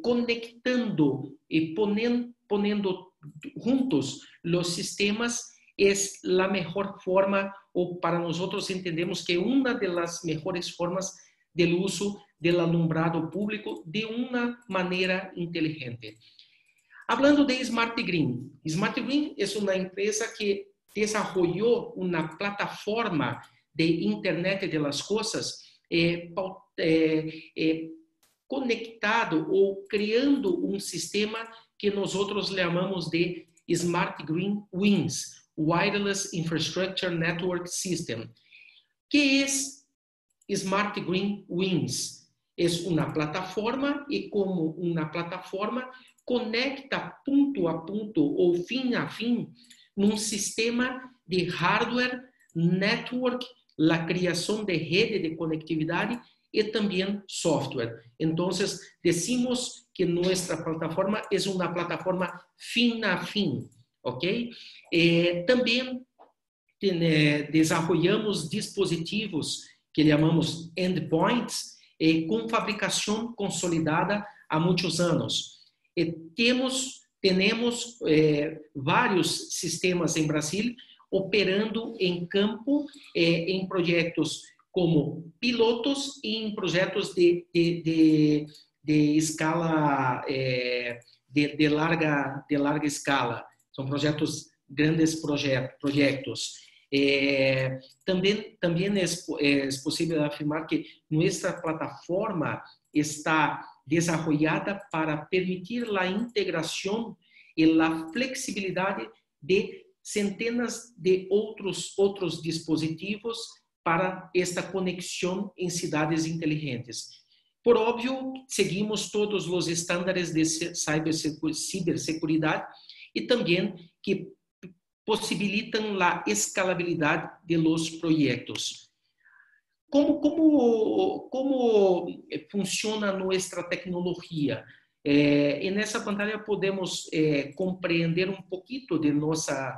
S2: conectando y poniendo juntos los sistemas, es la mejor forma, o para nosotros entendemos que una de las mejores formas del uso del alumbrado público de una manera inteligente. Hablando de Smart Green. Smart Green es una empresa que desarrolló una plataforma de Internet de las Cosas conectado o creando un sistema que nosotros llamamos de Smart Green WINS, Wireless Infrastructure Network System. ¿Qué es Smart Green WINS? Es una plataforma y como una plataforma conecta punto a punto o fin a fin num sistema de hardware, network, la creación de rede de conectividad y también software. Entonces, decimos que nuestra plataforma es una plataforma fin a fin, ¿ok? También desarrollamos dispositivos que llamamos endpoints com fabricação consolidada há muitos anos. Temos vários sistemas em Brasil operando em campo, em projetos como pilotos e em projetos de escala, de larga escala. São projetos, grandes projetos. También es posible afirmar que nuestra plataforma está desarrollada para permitir la integración y la flexibilidad de centenas de otros dispositivos para esta conexión en ciudades inteligentes. Por obvio, seguimos todos los estándares de ciberseguridad y también que posibilitan la escalabilidad de los proyectos. ¿Cómo funciona nuestra tecnología? En esa pantalla podemos comprender un poquito de nuestra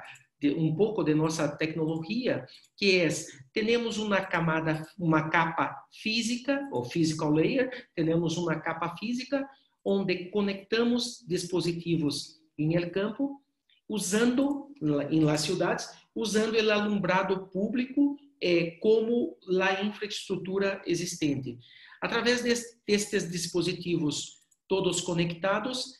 S2: tecnología, que es, tenemos una capa física, o physical layer, tenemos una capa física donde conectamos dispositivos en el campo, usando, en las ciudades, usando el alumbrado público como la infraestructura existente. A través de estes dispositivos todos conectados,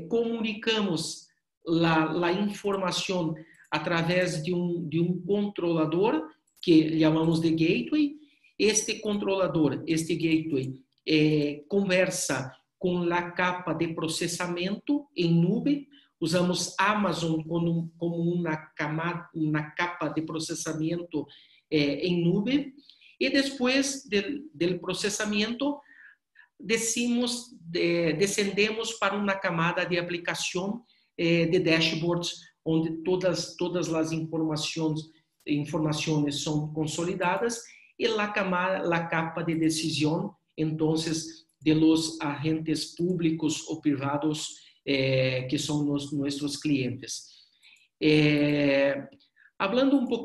S2: comunicamos la información a través de un controlador que llamamos de gateway. Este controlador, este gateway, conversa con la capa de procesamiento en nube. Usamos Amazon como una capa de procesamiento en nube. Y después del procesamiento, descendemos para una camada de aplicación de dashboards, donde todas las informaciones son consolidadas, y la capa de decisión, entonces, de los agentes públicos o privados que son nuestros clientes. Hablando un poco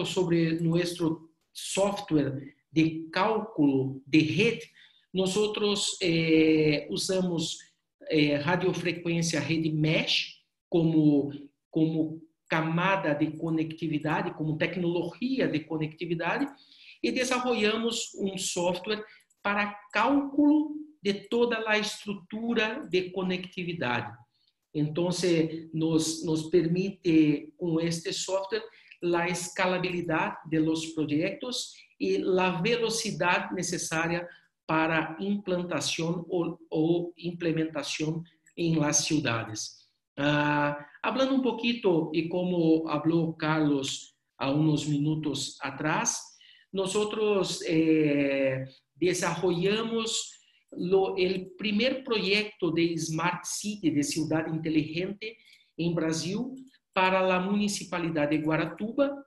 S2: sobre nuestro software de cálculo de red, nosotros usamos radiofrequência rede mesh como camada de conectividade, como tecnologia de conectividade, e desenvolvemos um software para cálculo de toda a estrutura de conectividade. Então, nos permite, com este software, a escalabilidade de los projetos e a velocidade necessária para implantação ou implementação em las ciudades. Hablando un poquito, y como habló Carlos a unos minutos atrás, nosotros desarrollamos el primer proyecto de Smart City, de ciudad inteligente en Brasil, para la Municipalidad de Guaratuba,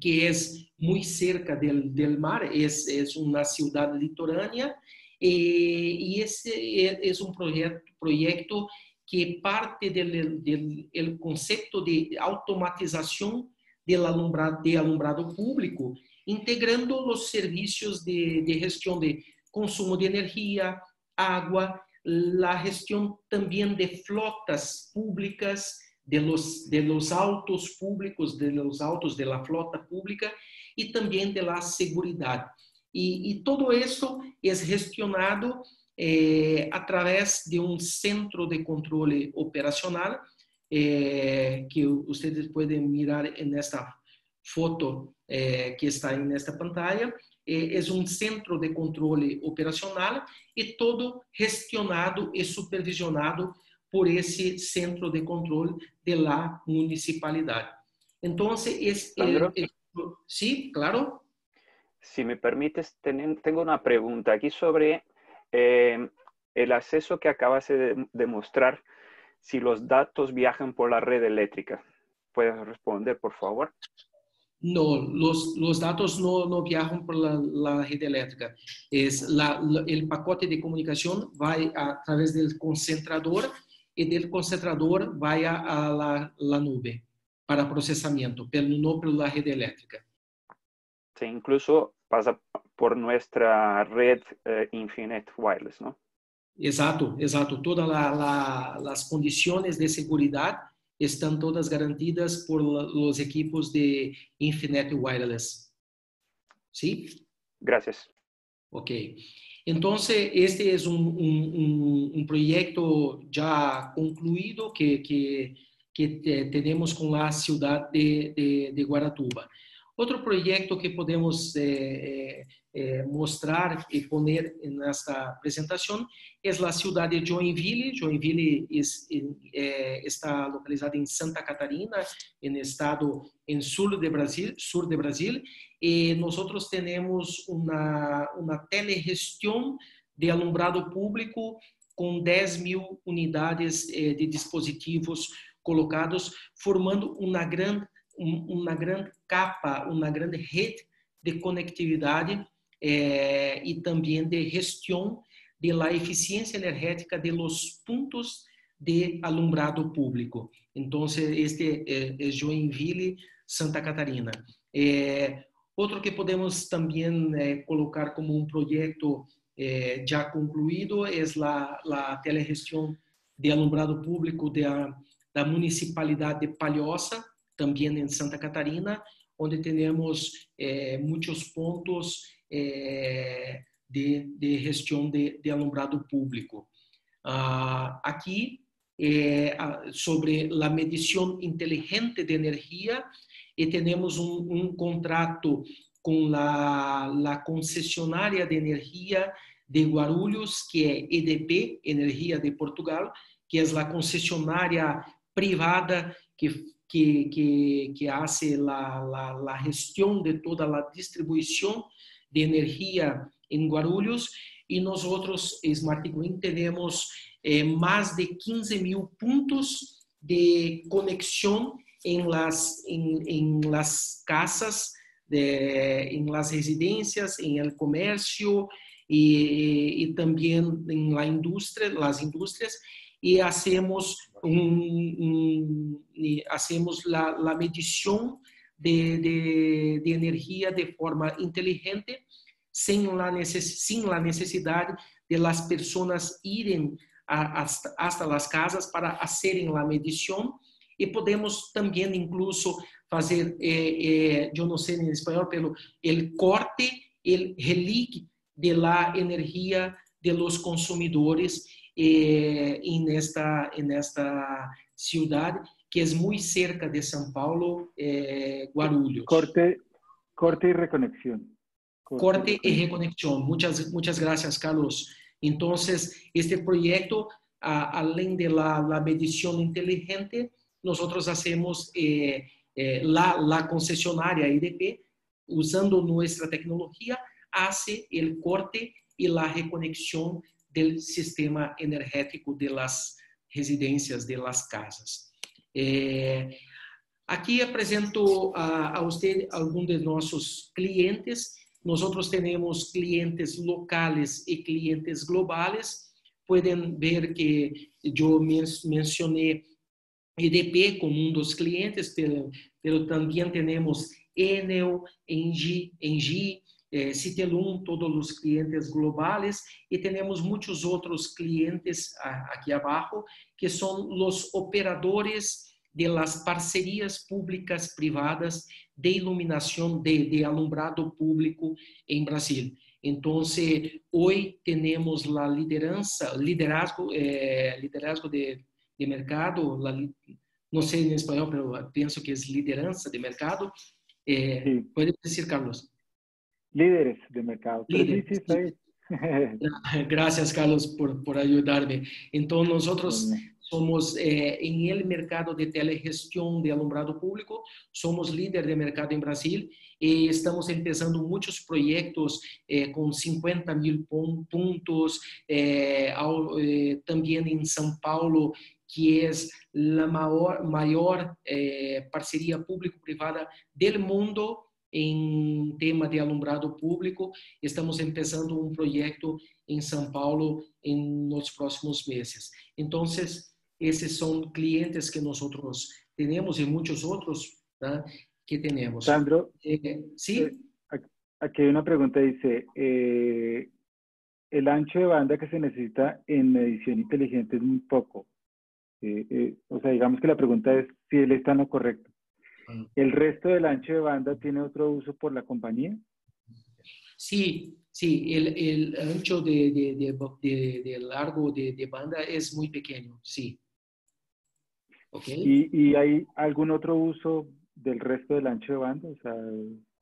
S2: que es muy cerca del mar, es una ciudad litoránea, y ese es un proyecto que parte del concepto de automatización de alumbrado público, integrando los servicios de gestión de consumo de energía, agua, la gestión también de flotas públicas, de los autos públicos, de los autos de la flota pública y también de la seguridad. Y todo esto es gestionado a través de un centro de control operacional que ustedes pueden mirar en esta foto que está en esta pantalla. Es un centro de control operacional y todo gestionado y supervisionado por ese centro de control de la municipalidad. Entonces,
S3: Sandro,
S2: sí, claro.
S3: si me permites, tengo una pregunta aquí sobre el acceso que acabas de mostrar, si los datos viajan por la red eléctrica. ¿Puedes responder, por favor?
S2: No, los datos no viajan por la red eléctrica. El pacote de comunicación va a través del concentrador y del concentrador va a la nube para procesamiento, pero no por la red eléctrica.
S3: Sí, incluso pasa por nuestra red Infinite Wireless, ¿no?
S2: Exacto, exacto. Todas las condiciones de seguridad están todas garantidas por los equipos de Infinite Wireless. ¿Sí?
S3: Gracias.
S2: Ok. Entonces, este es un proyecto ya concluido que tenemos con la ciudad de Guaratuba. Otro proyecto que podemos mostrar y poner en esta presentación es la ciudad de Joinville. Joinville está localizada en Santa Catarina, en sur de Brasil. Y nosotros tenemos una telegestión de alumbrado público con 10.000 unidades de dispositivos colocados, formando una gran capa, una gran red de conectividade e também de gestão da eficiência energética de los puntos de alumbrado público. Então, este é Joinville, Santa Catarina. Outro que podemos também colocar como um projeto já concluído é a telegestão de alumbrado público da Municipalidade de Palhoça, também em Santa Catarina, onde temos muitos pontos de gestão de alumbrado público. Aqui, sobre a medição inteligente de energia, e temos um contrato com a concessionária de energia de Guarulhos, que é EDP, Energia de Portugal, que é a concessionária privada que hace la gestión de toda la distribución de energía en Guarulhos, y nosotros, Smart Green, tenemos más de 15.000 puntos de conexión en las casas, en las residencias, en el comercio y también en las industrias, y hacemos la medición de energía de forma inteligente, sin la necesidad de las personas irem hasta las casas para hacer la medición, y podemos también incluso hacer, yo no sé en español, pero el corte, el relique de la energía de los consumidores en esta ciudad que es muy cerca de São Paulo, Guarulhos.
S1: Corte y reconexión.
S2: Corte y reconexión. Muchas gracias, Carlos. Entonces, este proyecto, além de la medición inteligente, nosotros hacemos la concesionaria IDP, usando nuestra tecnología, hace el corte y la reconexión del sistema energético de las residencias, de las casas. Aquí presento a usted algunos de nuestros clientes. Nosotros tenemos clientes locales y clientes globales. Pueden ver que yo mencioné EDP como uno de los clientes, pero también tenemos Enel, Engie, Citelum, todos los clientes globales, y tenemos muchos otros clientes aquí abajo, que son los operadores de las parcerías públicas privadas de iluminación, de alumbrado público en Brasil. Entonces, hoy tenemos la liderazgo de mercado, no sé en español, pero pienso que es lideranza de mercado.
S1: Sí,
S2: ¿Puede decir, Carlos?
S1: líderes de mercado, pero sí,
S2: Líder.
S1: sí, está bien.
S2: Gracias, Carlos, por ayudarme. Entonces, nosotros
S1: Bueno,
S2: somos en el mercado de telegestión de alumbrado público, somos líder de mercado en Brasil y estamos empezando muchos proyectos con 50.000 puntos, también en São Paulo, que es la mayor parcería público-privada del mundo en tema de alumbrado público. Estamos empezando un proyecto en São Paulo en los próximos meses. Entonces, esos son clientes que nosotros tenemos y muchos otros, ¿verdad?, que tenemos.
S1: Sandro,
S2: ¿Sí?
S1: aquí hay una pregunta, dice, el ancho de banda que se necesita en medición inteligente es muy poco. O sea, digamos que la pregunta es si él está en lo correcto. ¿El resto del ancho de banda tiene otro uso por la compañía?
S2: Sí, sí, el ancho de largo de banda es muy pequeño, sí. ¿Ok?
S1: ¿Y hay algún otro uso del resto del ancho de banda? O sea,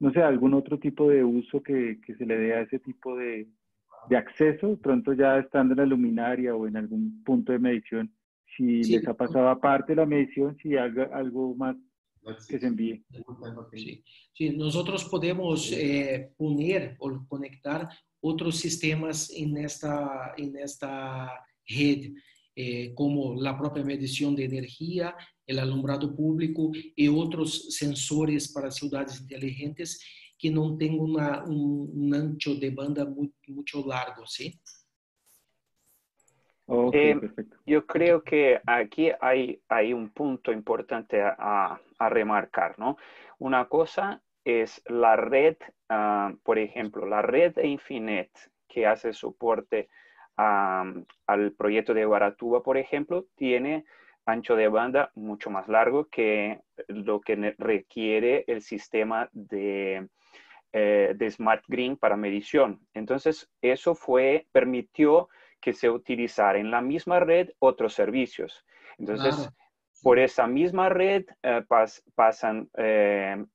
S1: no sé, algún otro tipo de uso que se le dé a ese tipo de acceso, de pronto ya estando en la luminaria o en algún punto de medición, si
S2: Sí,
S1: les ha pasado aparte de la medición, si hay algo más que se envíe.
S2: sí, sí, nosotros podemos poner o conectar otros sistemas en esta red, como la propia medición de energía, el alumbrado público y otros sensores para ciudades inteligentes que no tengan un ancho de banda mucho largo, ¿sí?
S1: Ok, perfecto.
S3: Yo creo que aquí hay un punto importante a remarcar, ¿no? Una cosa es la red, por ejemplo, la red de Infinet que hace soporte al proyecto de Guaratuba, por ejemplo, tiene ancho de banda mucho más largo que lo que requiere el sistema de Smart Green para medición. Entonces, eso permitió que se utilizara en la misma red otros servicios. Entonces,
S2: Claro.
S3: por esa misma red pasan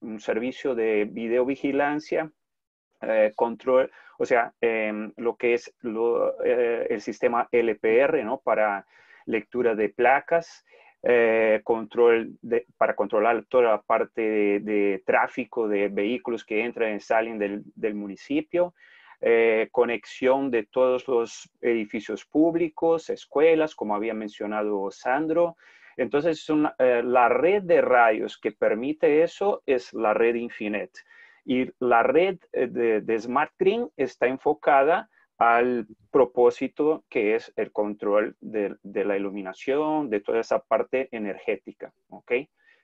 S3: un servicio de videovigilancia, control, o sea, lo que es el sistema LPR, ¿no?, para lectura de placas, para controlar toda la parte de tráfico de vehículos que entran y salen del municipio, conexión de todos los edificios públicos, escuelas, como había mencionado Sandro. Entonces, la red de rayos que permite eso es la red Infinet. Y la red de Smart Green está enfocada al propósito que es el control de la iluminación, de toda esa parte energética, ¿ok?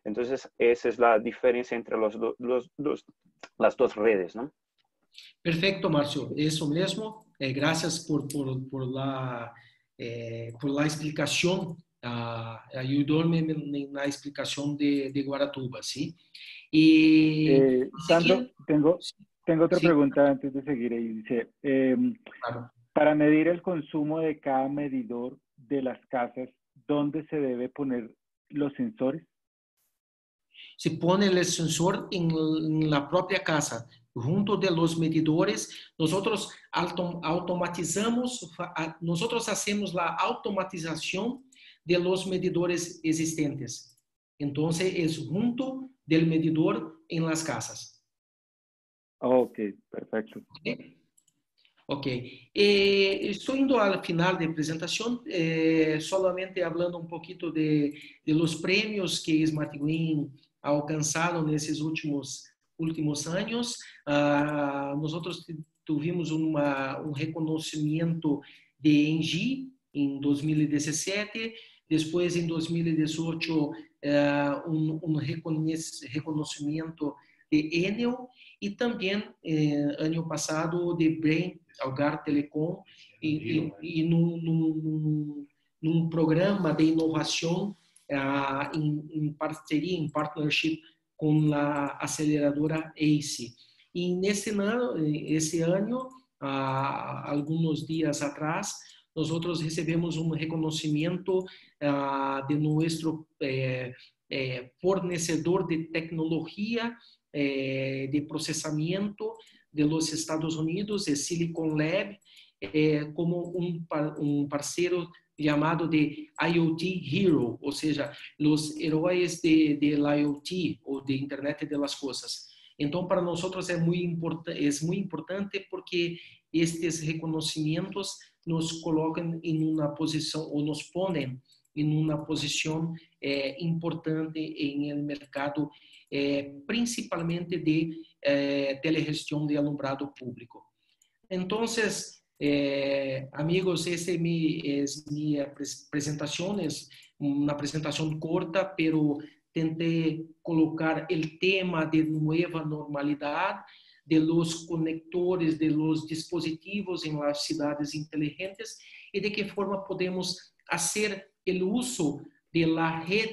S3: Entonces, esa es la diferencia entre las dos redes, ¿no?
S2: Perfecto, Marcio. Eso mismo. Gracias por la explicación. Ayudóme en la explicación de Guaratuba, ¿sí? Y
S1: Sandro,
S2: seguir,
S1: tengo otra
S2: sí,
S1: pregunta antes de seguir ahí. Dice,
S2: claro.
S1: para medir el consumo de cada medidor de las casas, ¿dónde se debe poner los sensores?
S2: Se pone el sensor en la propia casa, junto de los medidores. Nosotros automatizamos, nosotros hacemos la automatización de los medidores existentes. Entonces, es junto del medidor en las casas.
S1: Ok, perfecto.
S2: ¿Okay? Ok, estoy yendo al final de presentación, solamente hablando un poquito de los premios que Smart Green alcançado nesses últimos anos. Nós tivemos reconhecimento de ENGIE em 2017, depois em 2018 reconhecimento de Enel e também ano passado de Brain Algar Telecom e num programa de inovação em parceria, em partnership com a aceleradora ACE. E esse ano, alguns dias atrás, nós recebemos reconhecimento de nosso fornecedor de tecnologia de processamento de los Estados Unidos, Silicon Lab, como um parceiro chamado de IoT Hero, ou seja, os heróis de IoT, ou de Internet de las Cosas. Então, para nós é muito importante porque estes reconhecimentos nos colocam em uma posição, ou nos põem em uma posição importante em el mercado, principalmente de telegestión de alumbrado público. Entonces, amigos, esta es mi presentación. Es una presentación corta, pero tenté colocar el tema de nueva normalidad, de los conectores, de los dispositivos en las ciudades inteligentes y de qué forma podemos hacer el uso de la red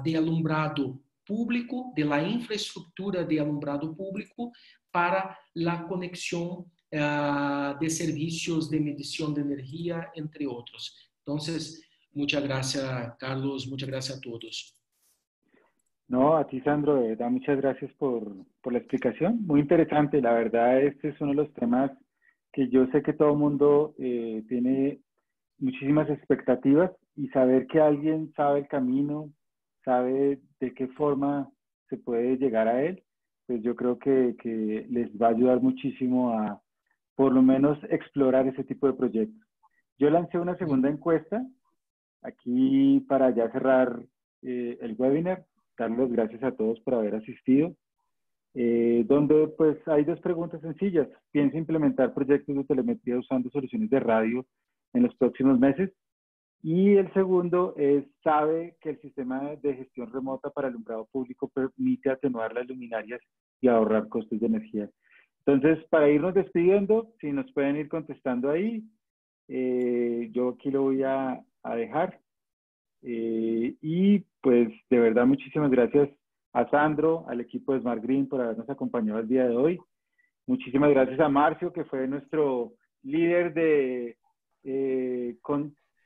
S2: de alumbrado público, de la infraestructura de alumbrado público para la conexión de servicios de medición de energía, entre otros. Entonces, muchas gracias, Carlos, muchas gracias a todos.
S1: No, a ti, Sandro, de verdad, muchas gracias por la explicación. Muy interesante, la verdad, este es uno de los temas que yo sé que todo el mundo tiene muchísimas expectativas, y saber que alguien sabe el camino, sabe de qué forma se puede llegar a él, pues yo creo que les va a ayudar muchísimo a, por lo menos, explorar ese tipo de proyectos. Yo lancé una segunda encuesta aquí para ya cerrar el webinar. Darles gracias a todos por haber asistido, donde pues hay dos preguntas sencillas. ¿Piensa implementar proyectos de telemetría usando soluciones de radio en los próximos meses? Y el segundo es, ¿sabe que el sistema de gestión remota para alumbrado público permite atenuar las luminarias y ahorrar costos de energía? Entonces, para irnos despidiendo, si nos pueden ir contestando ahí, yo aquí lo voy a dejar. Y pues de verdad muchísimas gracias a Sandro, al equipo de Smart Green por habernos acompañado el día de hoy. Muchísimas gracias a Marcio, que fue nuestro líder de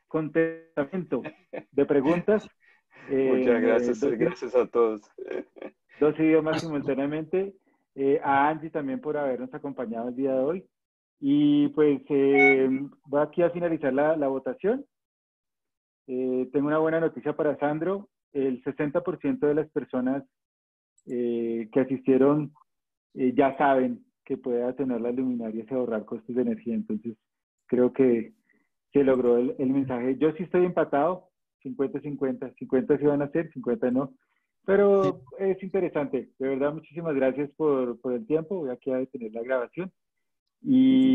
S1: contestamiento de preguntas.
S3: Muchas gracias, gracias a todos.
S1: 2 idiomas simultáneamente. A Angie también por habernos acompañado el día de hoy. Y pues voy aquí a finalizar la votación. Tengo una buena noticia para Sandro. El 60% de las personas que asistieron ya saben que puede atenuar las luminarias y ahorrar costos de energía. Entonces, creo que se logró el mensaje. Yo sí estoy empatado, 50-50. 50 sí van a ser, 50 no. Pero es interesante. De verdad, muchísimas gracias por el tiempo. Voy aquí a detener la grabación. Y